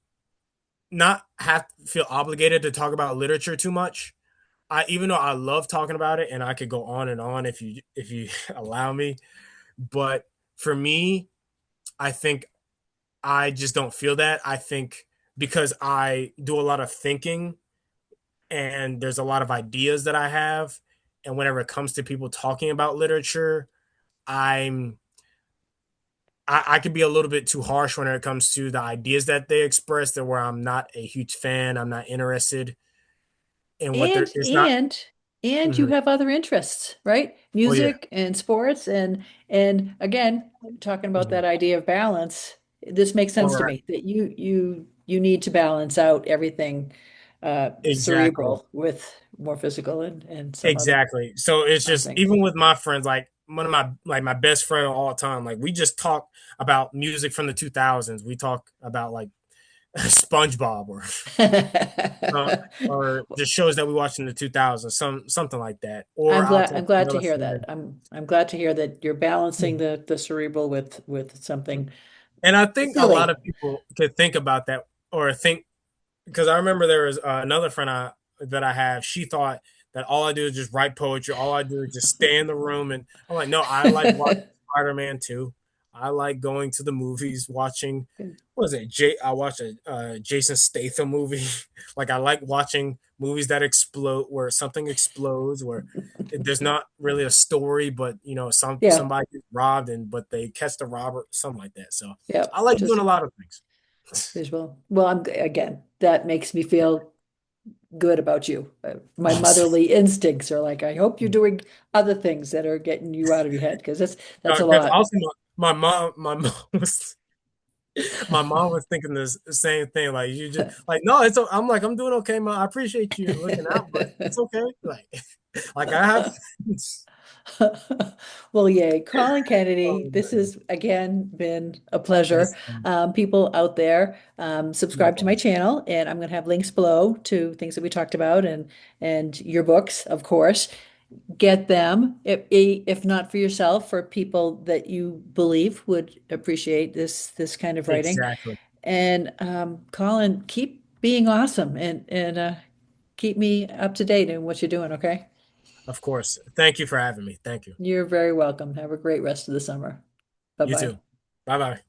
not have to feel obligated to talk about literature too much. I even though I love talking about it and I could go on and on if you allow me, but for me, I think I just don't feel that. I think because I do a lot of thinking and there's a lot of ideas that I have, and whenever it comes to people talking about literature, I'm I can be a little bit too harsh when it comes to the ideas that they express. That where I'm not a huge fan, I'm not interested in what And there. It's not. and and you Mhm. have other interests, right? Oh yeah, Music and sports and again, talking about mhm. that idea of balance, this makes All sense to right, me that you need to balance out everything exactly. cerebral with more physical and some other Exactly. So it's fun just things. even with my friends, like one of my best friend of all time, like we just talk about music from the 2000s. We talk about like SpongeBob uh, or the shows that we watched in the 2000s, something like that. Or I'll I'm talk to glad to another hear that. friend. I'm glad to hear that you're balancing the cerebral with something And I think a lot silly. of people could think about that or think because I remember there was another friend that I have. She thought that all I do is just write poetry. All I do is just stay in the room, and I'm like, no, I like watching Spider Man too. I like going to the movies, watching. What was it? I watched a Jason Statham movie. Like I like watching movies that explode, where something explodes, where there's not really a story, but Yeah, somebody gets robbed and but they catch the robber, something like that. So yeah, I like doing just a lot of things. visual. Well, again, that makes me feel good about you. My motherly instincts are like, I hope you're doing other things that are getting you out of your head because that's a Because lot. also my mom was my mom was thinking this same thing. Like you just like no, I'm like I'm doing okay, mom. I appreciate you looking out, but it's okay. Like like I have friends. Well, yay. Colin Kennedy, Oh this man, has again been a pleasure. it's People out there, subscribe to my likewise. channel, and I'm going to have links below to things that we talked about and your books, of course. Get them, if not for yourself, for people that you believe would appreciate this kind of writing. Exactly. And Colin, keep being awesome and keep me up to date in what you're doing, okay? Of course. Thank you for having me. Thank you. You're very welcome. Have a great rest of the summer. You Bye-bye. too. Bye bye.